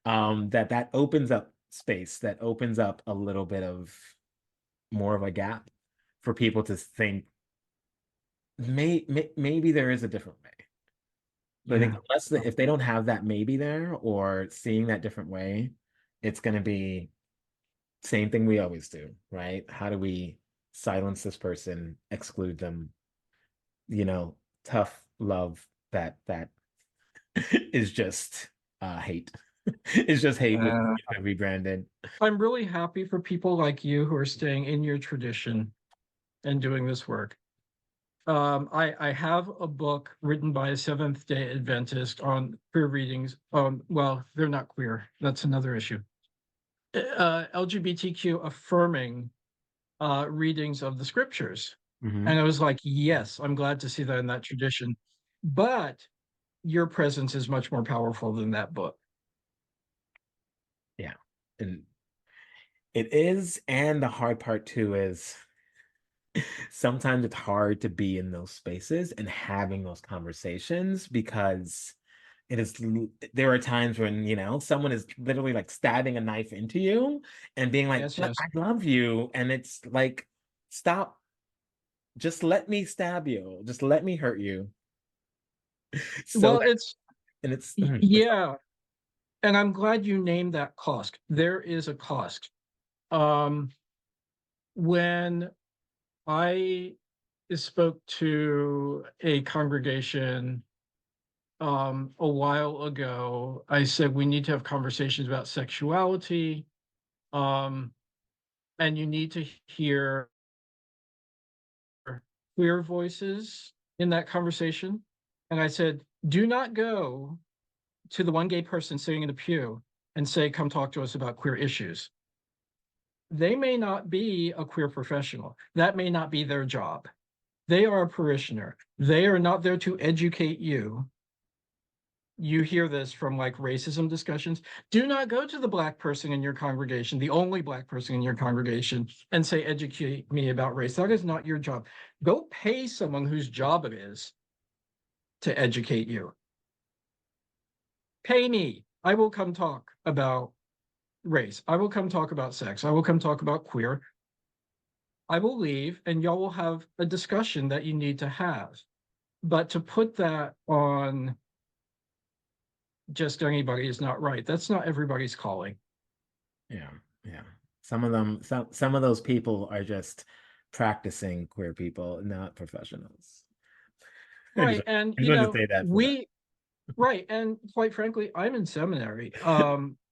That opens up space, that opens up a little bit of more of a gap for people to think maybe there is a different way. But I think Yeah. if they don't have that maybe there or seeing that different way, it's going to be same thing we always do, right? How do we silence this person, exclude them, tough love that is just hate. It's just hate with Yeah. rebranded. I'm really happy for people like you who are staying in your tradition and doing this work. I have a book written by a Seventh-day Adventist on queer readings. Well, they're not queer. That's another issue. LGBTQ affirming readings of the scriptures. Mhm. And I was like, yes, I'm glad to see that in that tradition. But your presence is much more powerful than that book. Yeah. And it is, and the hard part too is sometimes it's hard to be in those spaces and having those conversations because there are times when someone is literally like stabbing a knife into you and being like, Yes, but yes. I love you, and it's like, stop, just let me stab you, just let me hurt you, so Well, that and it's yeah. And I'm glad you named that cost. There is a cost. Um, when I spoke to a congregation a while ago, I said we need to have conversations about sexuality, um, and you need to hear queer voices in that conversation. And I said, do not go to the one gay person sitting in the pew and say, come talk to us about queer issues. They may not be a queer professional. That may not be their job. They are a parishioner. They are not there to educate you. You hear this from like racism discussions. Do not go to the Black person in your congregation, the only Black person in your congregation, and say, educate me about race. That is not your job. Go pay someone whose job it is to educate you. Pay me. I will come talk about race. I will come talk about sex. I will come talk about queer. I will leave and y'all will have a discussion that you need to have. But to put that on just anybody is not right. That's not everybody's calling. yeah, yeah, some of those people are just practicing queer people, not professionals. I just Right. And, I just wanted to say that for that. right. And quite frankly, I'm in seminary.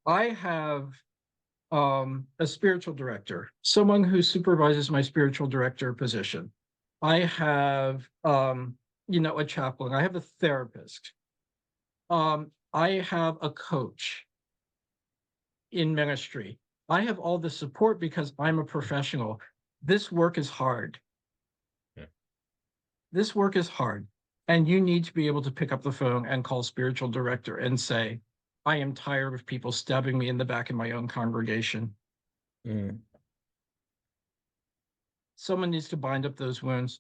I have a spiritual director, someone who supervises my spiritual director position. I have a chaplain, I have a therapist, I have a coach in ministry. I have all the support because I'm a professional. This work is hard. Yeah. This work is hard. And you need to be able to pick up the phone and call spiritual director and say, I am tired of people stabbing me in the back in my own congregation. Mm. Someone needs to bind up those wounds.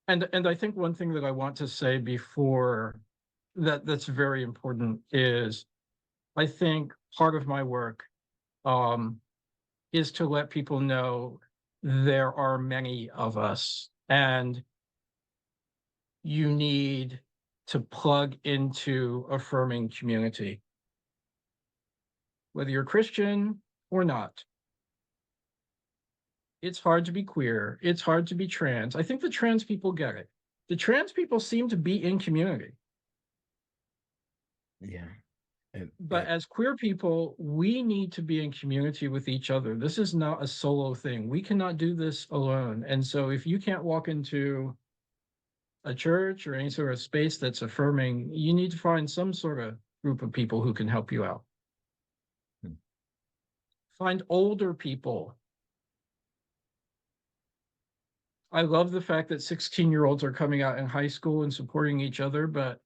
And I think one thing that I want to say before that's very important is I think part of my work um, is to let people know there are many of us and you need to plug into affirming community, whether you're Christian or not. It's hard to be queer. It's hard to be trans. I think the trans people get it. The trans people seem to be in community. Yeah. But as queer people, we need to be in community with each other. This is not a solo thing. We cannot do this alone. And so if you can't walk into a church or any sort of space that's affirming, you need to find some sort of group of people who can help you out. Hmm. Find older people. I love the fact that 16-year-olds are coming out in high school and supporting each other, but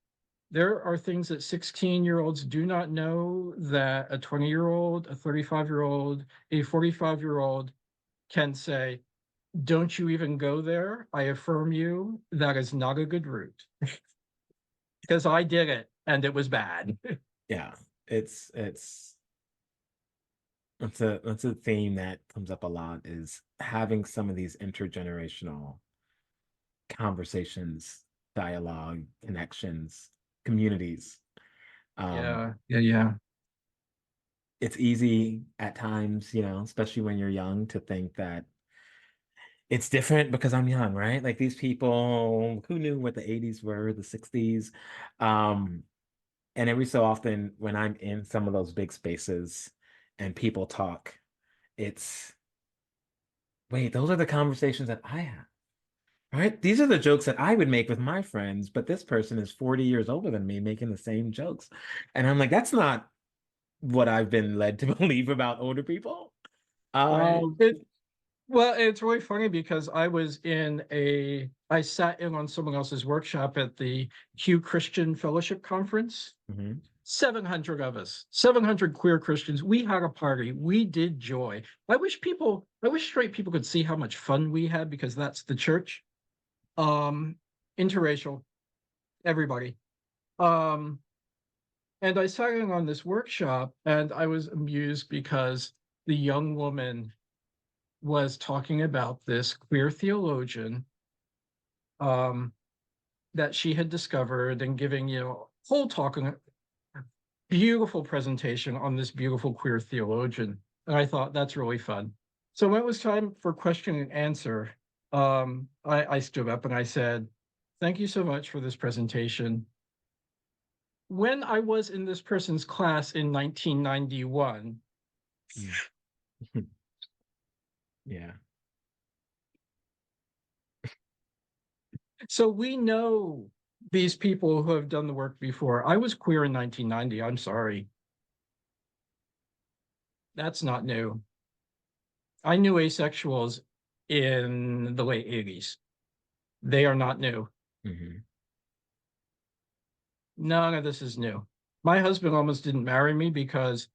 there are things that 16-year-olds do not know that a 20-year-old, a 35-year-old, a 45-year-old can say, don't you even go there. I affirm you. That is not a good route. Because I did it and it was bad. Yeah. It's that's a theme that comes up a lot, is having some of these intergenerational conversations, dialogue, connections, communities. Um, Yeah. it's easy at times, especially when you're young, to think that it's different because I'm young, right? Like these people, who knew what the 80s were, the 60s? Um, and every so often when I'm in some of those big spaces and people talk, it's, wait, those are the conversations that I have. Right? These are the jokes that I would make with my friends, but this person is 40 years older than me making the same jokes. And I'm like, that's not what I've been led to believe about older people. Right. Um, Well, it's really funny because I sat in on someone else's workshop at the Q Christian Fellowship Conference. mhm. 700 of us, 700 queer Christians. We had a party. We did joy. I wish straight people could see how much fun we had because that's the church. Um, Interracial, everybody. Um, and I sat in on this workshop and I was amused because the young woman was talking about this queer theologian um, that she had discovered and giving, whole talk and a beautiful presentation on this beautiful queer theologian. And I thought that's really fun. So when it was time for question and answer, I stood up and I said, thank you so much for this presentation. When I was in this person's class in 1991, Yeah. so we know these people who have done the work before. I was queer in 1990. I'm sorry. That's not new. I knew asexuals in the late 80s. They are not new. Mhm. None of this is new. My husband almost didn't marry me because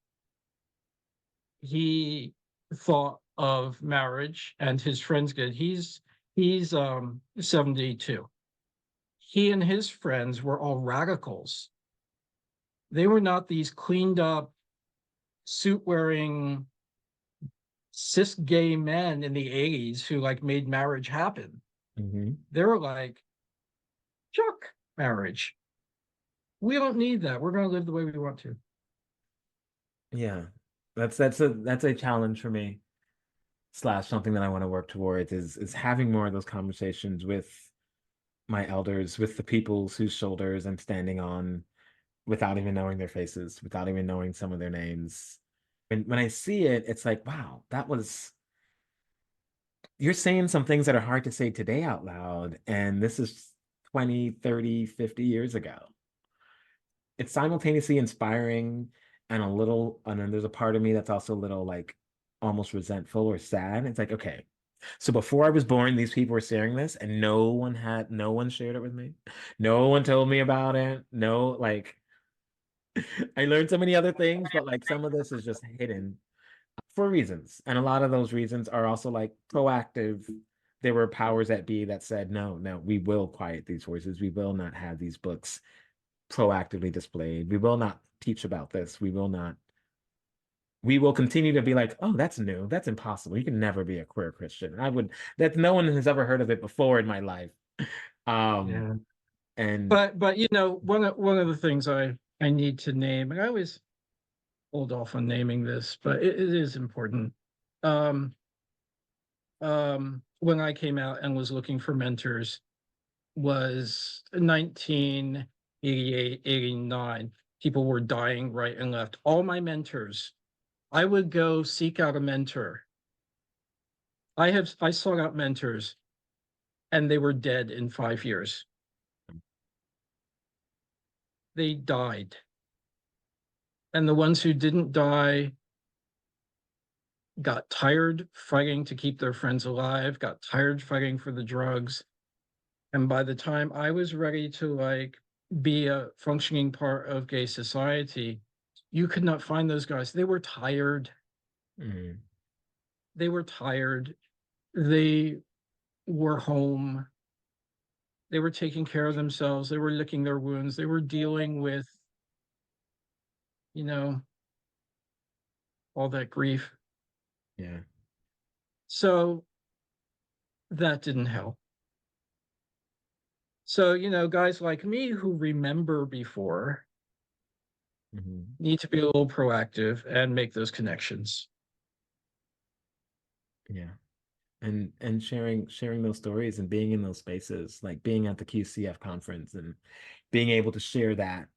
he thought of marriage and his friends did. He's 72. He and his friends were all radicals. They were not these cleaned up, suit wearing cis gay men in the 80s who like made marriage happen. Mhm. They were like, Chuck marriage. We don't need that. We're going to live the way we want to. Yeah. That's a challenge for me, slash something that I want to work towards, is having more of those conversations with my elders, with the peoples whose shoulders I'm standing on, without even knowing their faces, without even knowing some of their names. When I see it, it's like, wow, that was you're saying some things that are hard to say today out loud, and this is 20, 30, 50 years ago. It's simultaneously inspiring and a little, and then there's a part of me that's also a little like almost resentful or sad. It's like, okay, so before I was born, these people were sharing this, and no one shared it with me. No one told me about it. No, like I learned so many other things, but like some of this is just hidden for reasons. And a lot of those reasons are also like proactive. There were powers that be that said, no, no, we will quiet these voices. We will not have these books proactively displayed. We will not teach about this. We will not. We will continue to be like, oh, that's new. That's impossible. You can never be a queer Christian. I would, that no one has ever heard of it before in my life. Um, Yeah. and But one of the things I need to name, and I always hold off on naming this, but it is important. Um, when I came out and was looking for mentors was 1988, 89. People were dying right and left. All my mentors, I would go seek out a mentor. I sought out mentors and they were dead in 5 years. They died. And the ones who didn't die got tired fighting to keep their friends alive, got tired fighting for the drugs. And by the time I was ready to like be a functioning part of gay society, you could not find those guys. They were tired. mm, They were tired. They were home. They were taking care of themselves. They were licking their wounds. They were dealing with, you know, all that grief. yeah. So that didn't help. So, guys like me who remember before Mhm. need to be a little proactive and make those connections. Yeah. And sharing those stories and being in those spaces, like being at the QCF conference and being able to share that,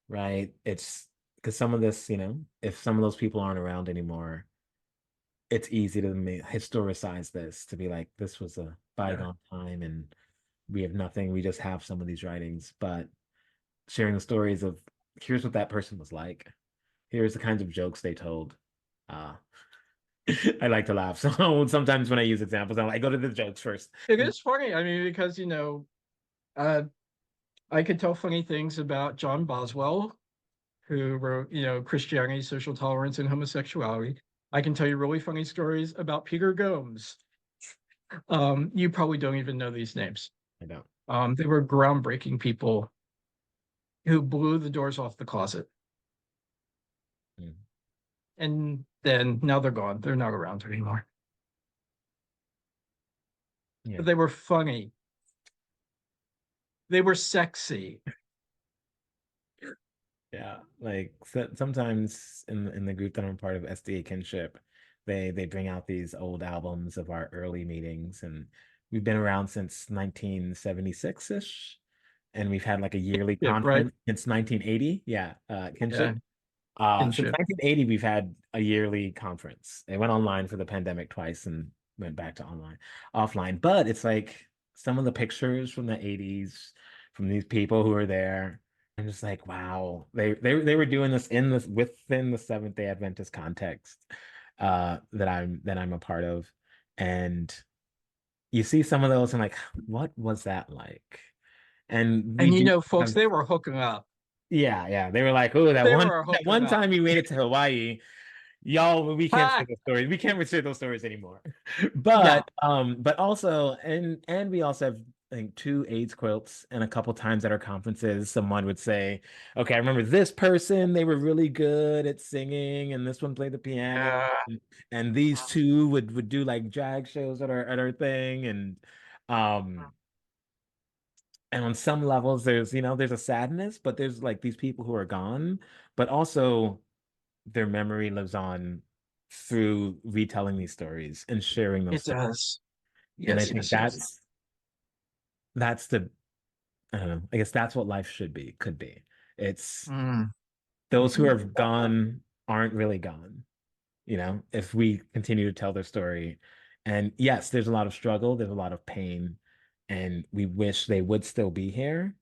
right? It's because some of this, if some of those people aren't around anymore, it's easy to historicize this, to be like, this was a Yeah. bygone time and we have nothing. We just have some of these writings, but sharing the stories of here's what that person was like. Here's the kinds of jokes they told. Uh, I like to laugh. So sometimes when I use examples, I go to the jokes first. It is funny. I mean, because, uh, I could tell funny things about John Boswell, who wrote, Christianity, Social Tolerance, and Homosexuality. I can tell you really funny stories about Peter Gomes. You probably don't even know these names. I don't. They were groundbreaking people who blew the doors off the closet. Mm. And then now they're gone. They're not around anymore. Yeah. But they were funny. They were sexy. Yeah, like sometimes in the group that I'm part of, SDA Kinship, they bring out these old albums of our early meetings, and we've been around since 1976-ish, and we've had like a yearly Yeah, right. conference since 1980. Yeah, Yeah, Kinship. Since kinship. 1980, we've had a yearly conference. It went online for the pandemic twice and went back to offline. But it's like some of the pictures from the 80s from these people who were there. I'm just like, wow, they were doing this within the Seventh Day Adventist context that I'm a part of. And you see some of those and like, what was that like? And we And do folks, have they were hooking up. yeah, yeah. They were like, oh, that They one were that hooking one up. time we made it to Hawaii. Y'all, we can't share Ha! those stories. We can't share those stories anymore. Yeah. But also, and we also have I think two AIDS quilts, and a couple times at our conferences, someone would say, "Okay, I remember this person. They were really good at singing, and this one played the piano, Yeah. and these two would do like drag shows at our thing, um." And on some levels, there's a sadness, but there's like these people who are gone, but also their memory lives on through retelling these stories and sharing those It stories. does. And I Yes, think yes, yes. that's the I don't know, I guess that's what life could be. It's Mm. those who Mhm. are gone aren't really gone, if we continue to tell their story And yes, there's a lot of struggle, there's a lot of pain, and we wish they would still be here.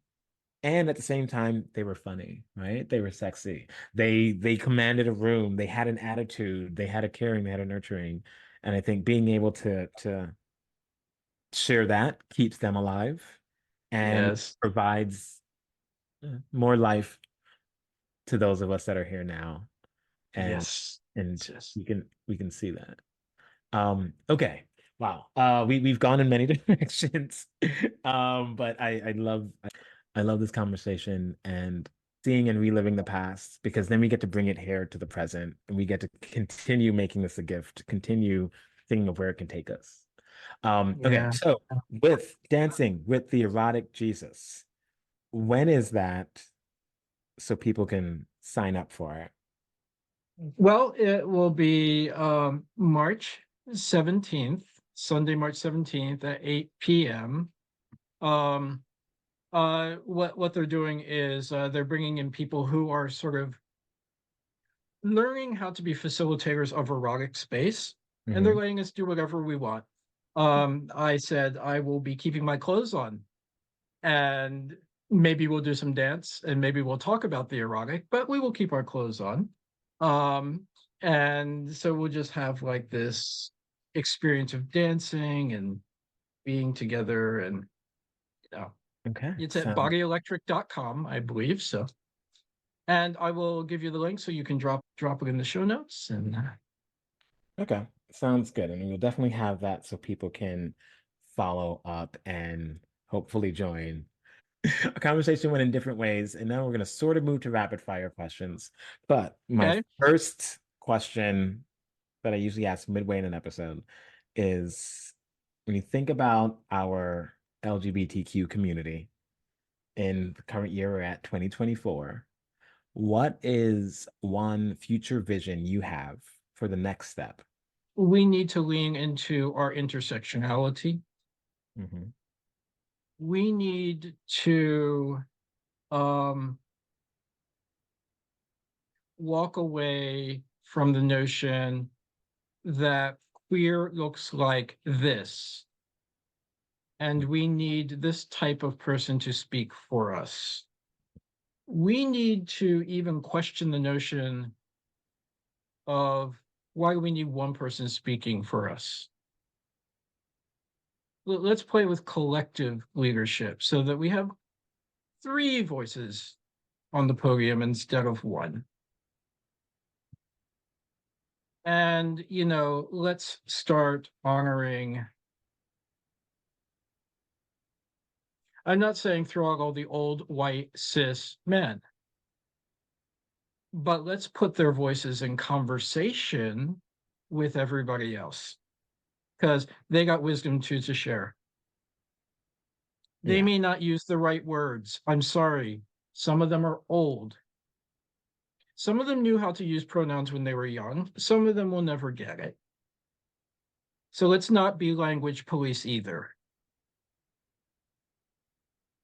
And at the same time, they were funny, right? They were sexy. They commanded a room, they had an attitude, they had a caring, they had a nurturing. And I think being able to share that keeps them alive and Yes. provides more life to those of us that are here now. And Yes. and Yes. we can see that. Okay. Wow. We've gone in many directions. But I love this conversation and seeing and reliving the past because then we get to bring it here to the present and we get to continue making this a gift, continue thinking of where it can take us. Okay, Yeah. so with dancing with the erotic Jesus, when is that so people can sign up for it? Well, it will be March 17th, Sunday, March 17th at 8 p.m. Um, what they're doing is they're bringing in people who are sort of learning how to be facilitators of erotic space, and they're Hmm. letting us do whatever we want. I said I will be keeping my clothes on, and maybe we'll do some dance, and maybe we'll talk about the erotic, but we will keep our clothes on. Um, and so we'll just have like this experience of dancing and being together, and you know, Okay. it's at Sounds bodyelectric.com, I believe. So, and I will give you the link so you can drop it in the show notes. And okay. Sounds good. And we'll definitely have that so people can follow up and hopefully join. A conversation went in different ways, and now we're going to sort of move to rapid fire questions. But my okay, first question that I usually ask midway in an episode is when you think about our LGBTQ community in the current year, we're at 2024, what is one future vision you have for the next step? we need to lean into our intersectionality. Hmm. We need to um, walk away from the notion that queer looks like this, and we need this type of person to speak for us. We need to even question the notion of why we need one person speaking for us. Let's play with collective leadership so that we have three voices on the podium instead of one. And, let's start honoring. I'm not saying throw out all the old white cis men, but let's put their voices in conversation with everybody else because they got wisdom too to share. They Yeah. may not use the right words. I'm sorry. Some of them are old. Some of them knew how to use pronouns when they were young. Some of them will never get it. So let's not be language police either.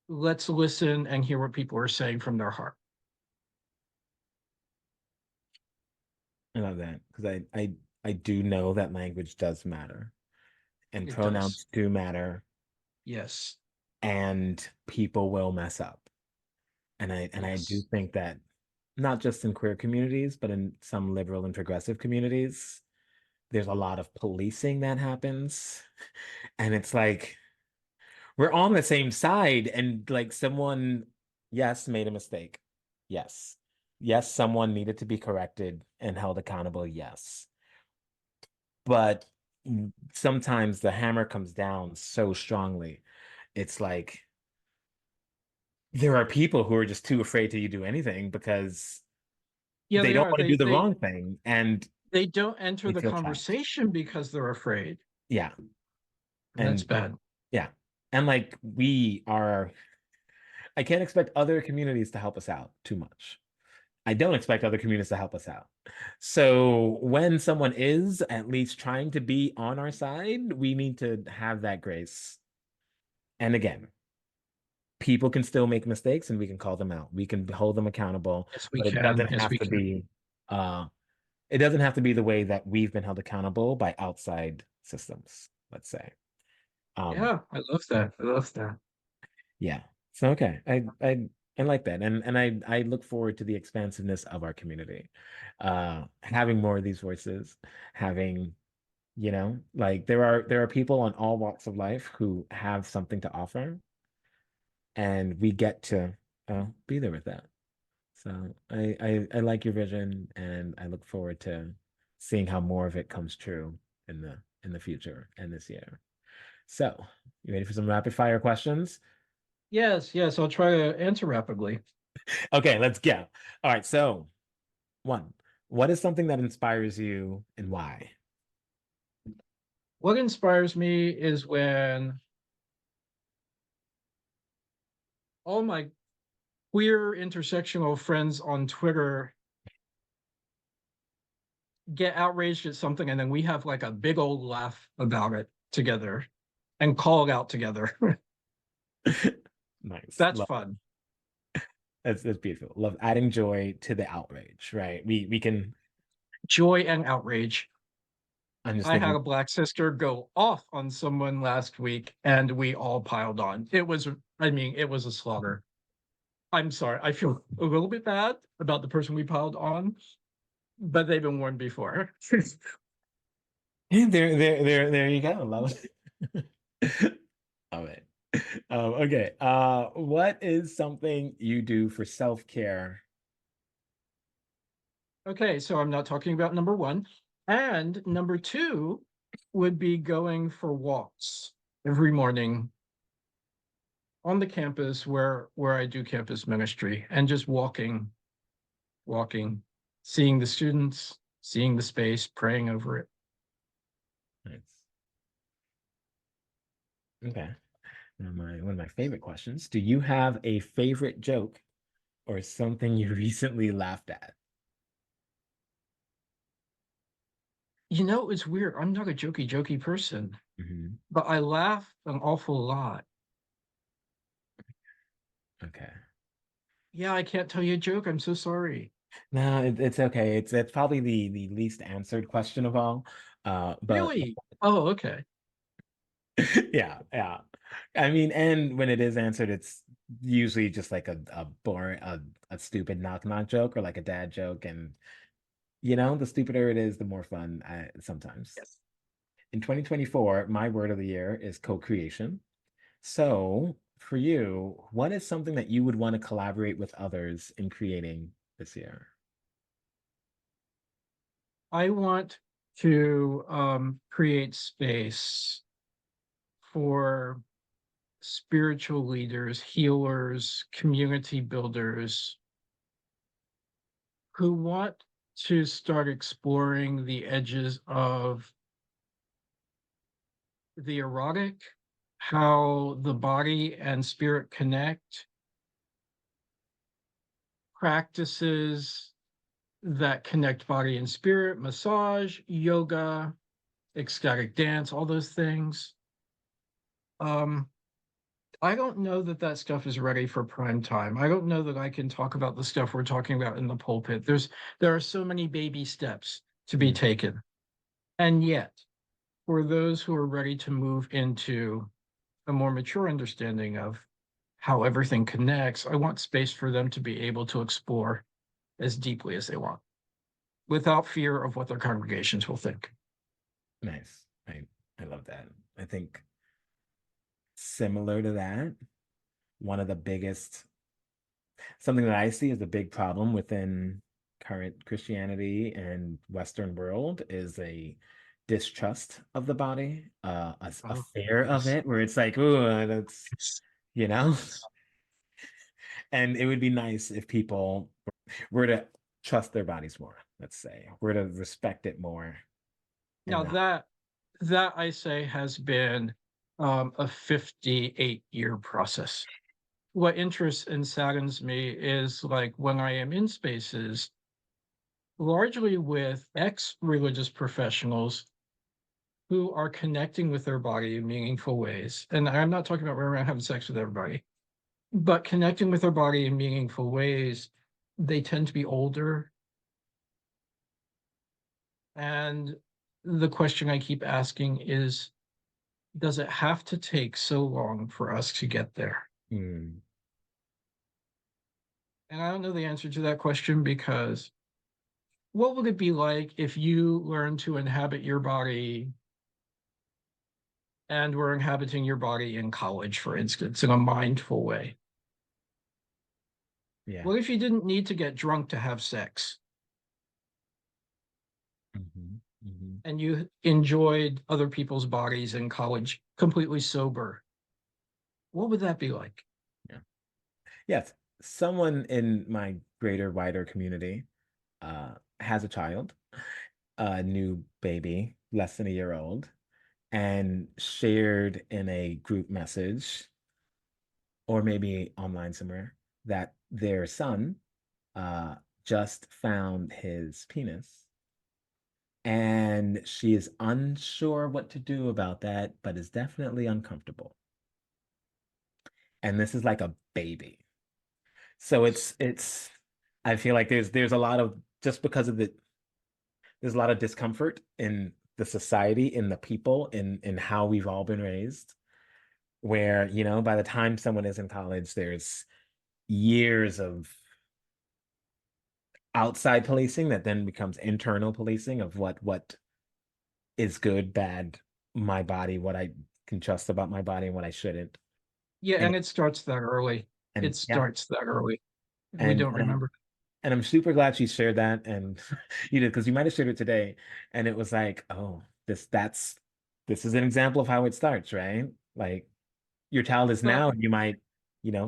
Let's listen and hear what people are saying from their heart. I love that because I do know that language does matter and It does. pronouns do matter Yes. and people will mess up. And I do Yes. think that not just in queer communities, but in some liberal and progressive communities, there's a lot of policing that happens. And it's like we're on the same side and like someone, yes, made a mistake. Yes. Yes, someone needed to be corrected and held accountable. Yes. But sometimes the hammer comes down so strongly. It's like there are people who are just too afraid to do anything because Yeah, they they don't are. want to They do the they wrong thing and they don't enter they the feel trapped. conversation because they're afraid. Yeah. And that's And bad. yeah. And like I can't expect other communities to help us out too much. I don't expect other communities to help us out. So when someone is at least trying to be on our side, we need to have that grace. And again, people can still make mistakes and we can call them out. We can hold them accountable, Yes, we but can. Yes, we can. uh it doesn't have to be the way that we've been held accountable by outside systems. let's say. Um, Yeah, I love that. I love that. yeah. So okay. I like that. And I look forward to the expansiveness of our community. Having more of these voices, having, like there are people on all walks of life who have something to offer, and we get to be there with that. So I like your vision, and I look forward to seeing how more of it comes true in the future and this year. So, you ready for some rapid fire questions? Yes, yes, I'll try to answer rapidly. Okay, let's go. All right, so one, what is something that inspires you and why? What inspires me is when all my queer intersectional friends on Twitter get outraged at something and then we have like a big old laugh about it together and call it out together. Nice. That's Love fun. that's beautiful. Love adding joy to the outrage, right? We can Joy and outrage. I'm just I had thinking, a black sister go off on someone last week and we all piled on. It was a slaughter. I'm sorry. I feel a little bit bad about the person we piled on, but they've been warned before. there you go. Love it. Love it. Okay. What is something you do for self-care? Okay, so I'm not talking about number one. And number two would be going for walks every morning on the campus where I do campus ministry and just walking, seeing the students, seeing the space, praying over it. Nice. Okay. One of my favorite questions. Do you have a favorite joke or something you recently laughed at? You know, it's weird. I'm not a jokey person, Hmm. but I laugh an awful lot. Okay. Yeah, I can't tell you a joke. I'm so sorry. No, it's okay. It's probably the least answered question of all. But Really? Oh, okay. yeah, yeah. I mean, and when it is answered, it's usually just like a boring, a stupid knock knock joke or like a dad joke, and the stupider it is, the more fun sometimes. Yes. In 2024, my word of the year is co-creation. So, for you, what is something that you would want to collaborate with others in creating this year? I want to create space for spiritual leaders, healers, community builders who want to start exploring the edges of the erotic, how the body and spirit connect, practices that connect body and spirit, massage, yoga, ecstatic dance, all those things. Um, I don't know that that stuff is ready for prime time. I don't know that I can talk about the stuff we're talking about in the pulpit. There are so many baby steps to be Mm, taken. And yet, for those who are ready to move into a more mature understanding of how everything connects, I want space for them to be able to explore as deeply as they want without fear of what their congregations will think. nice. I love that. I think similar to that, one of the biggest something that I see as a big problem within current Christianity and Western world is a distrust of the body, a Oh, fear of yes. it, where it's like, oh, that's, you know, Yes. and it would be nice if people were to trust their bodies more, let's say, were to respect it more and Now not. that I say has been a 58-year process. What interests and saddens me is like when I am in spaces, largely with ex-religious professionals who are connecting with their body in meaningful ways. And I'm not talking about running around having sex with everybody, but connecting with their body in meaningful ways. They tend to be older. And the question I keep asking is, does it have to take so long for us to get there? Mm, And I don't know the answer to that question because what would it be like if you learn to inhabit your body and were inhabiting your body in college, for instance, in a mindful way? yeah. What if you didn't need to get drunk to have sex Hmm. Hmm. and you enjoyed other people's bodies in college completely sober? What would that be like? Yeah. Yes. Someone in my greater, wider community has a child, a new baby, less than a year old, and shared in a group message or maybe online somewhere that their son uh, just found his penis. And she is unsure what to do about that, but is definitely uncomfortable. And this is like a baby. So it's I feel like there's a lot of just because of there's a lot of discomfort in the society, in the people, in how we've all been raised, where, by the time someone is in college, there's years of outside policing that then becomes internal policing of what is good, bad, my body, what I can trust about my body and what I shouldn't. Yeah, And and it starts that early. and It yeah, starts that early. We and don't and I'm remember. and I'm super glad she shared that and you did because you might have shared it today and it was like, oh, this is an example of how it starts, right? Like your child is But now and you might,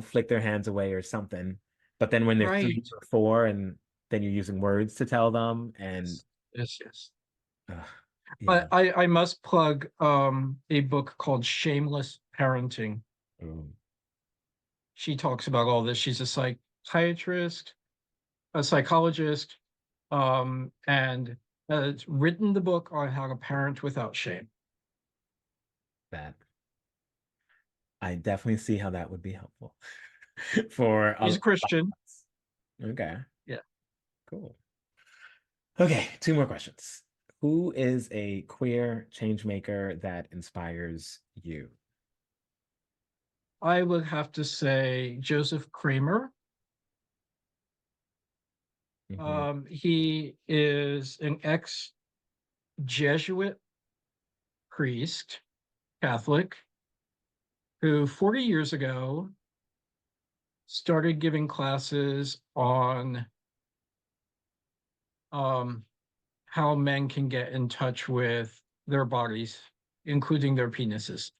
flick their hands away or something. But then when they're right. 3 or 4 and then you're using words to tell them and Yes, yes. uh, I, yeah. I I must plug a book called Shameless Parenting. Mm, She talks about all this. She's a psychiatrist, a psychologist, and has written the book on how to parent without shame. that I definitely see how that would be helpful for a She's a lot of Christian. us. Okay, Yeah. cool. Okay, two more questions. Who is a queer change maker that inspires you? I would have to say Joseph Kramer. Hmm. He is an ex-Jesuit priest, Catholic, who 40 years ago started giving classes on um, how men can get in touch with their bodies, including their penises.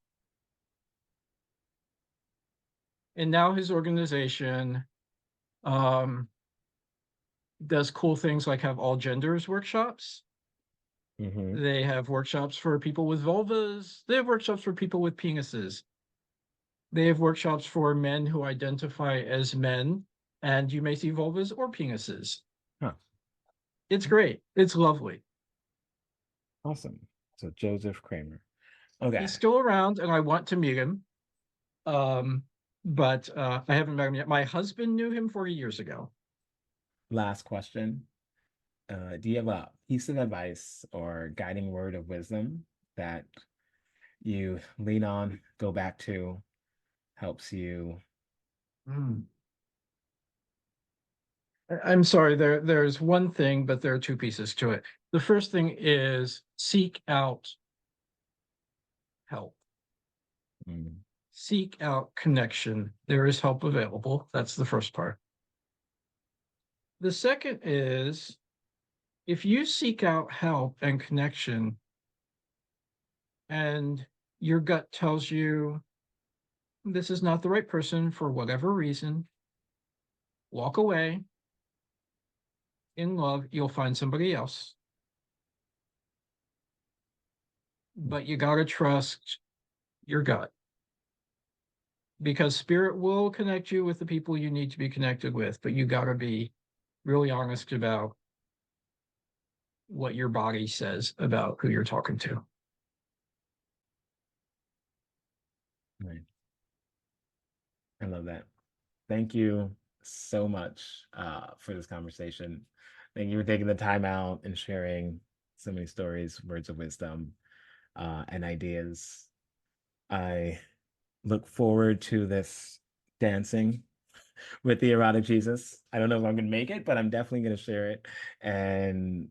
And now his organization um, does cool things like have all genders workshops. Hmm. They have workshops for people with vulvas. They have workshops for people with penises. They have workshops for men who identify as men, and you may see vulvas or penises. Huh. It's great. It's lovely. Awesome. So Joseph Kramer. Okay. He's still around, and I want to meet him. Um, but I haven't met him yet. My husband knew him 40 years ago. Last question. Do you have a piece of advice or guiding word of wisdom that you lean on, go back to, helps you? Mm. I'm sorry, there's one thing, but there are two pieces to it. The first thing is seek out help, Mm, seek out connection. There is help available. That's the first part. The second is if you seek out help and connection and your gut tells you this is not the right person for whatever reason, walk away. In love, you'll find somebody else. But you got to trust your gut because spirit will connect you with the people you need to be connected with, but you got to be really honest about what your body says about who you're talking to. right. I love that. Thank you so much for this conversation. Thank you for taking the time out and sharing so many stories, words of wisdom, and ideas. I look forward to this dancing with the Erotic Jesus. I don't know if I'm going to make it, but I'm definitely going to share it and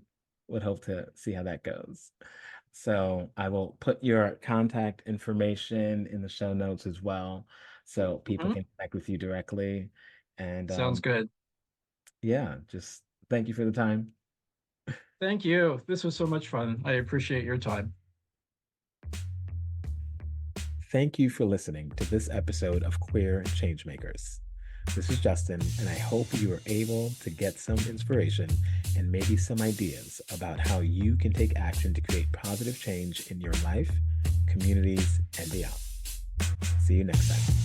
would hope to see how that goes. So I will put your contact information in the show notes as well so people Mhm. can connect with you directly. And Sounds good. yeah, just thank you for the time. Thank you. This was so much fun. I appreciate your time. Thank you for listening to this episode of Queer Changemakers. This is Justin, and I hope you were able to get some inspiration and maybe some ideas about how you can take action to create positive change in your life, communities, and beyond. See you next time.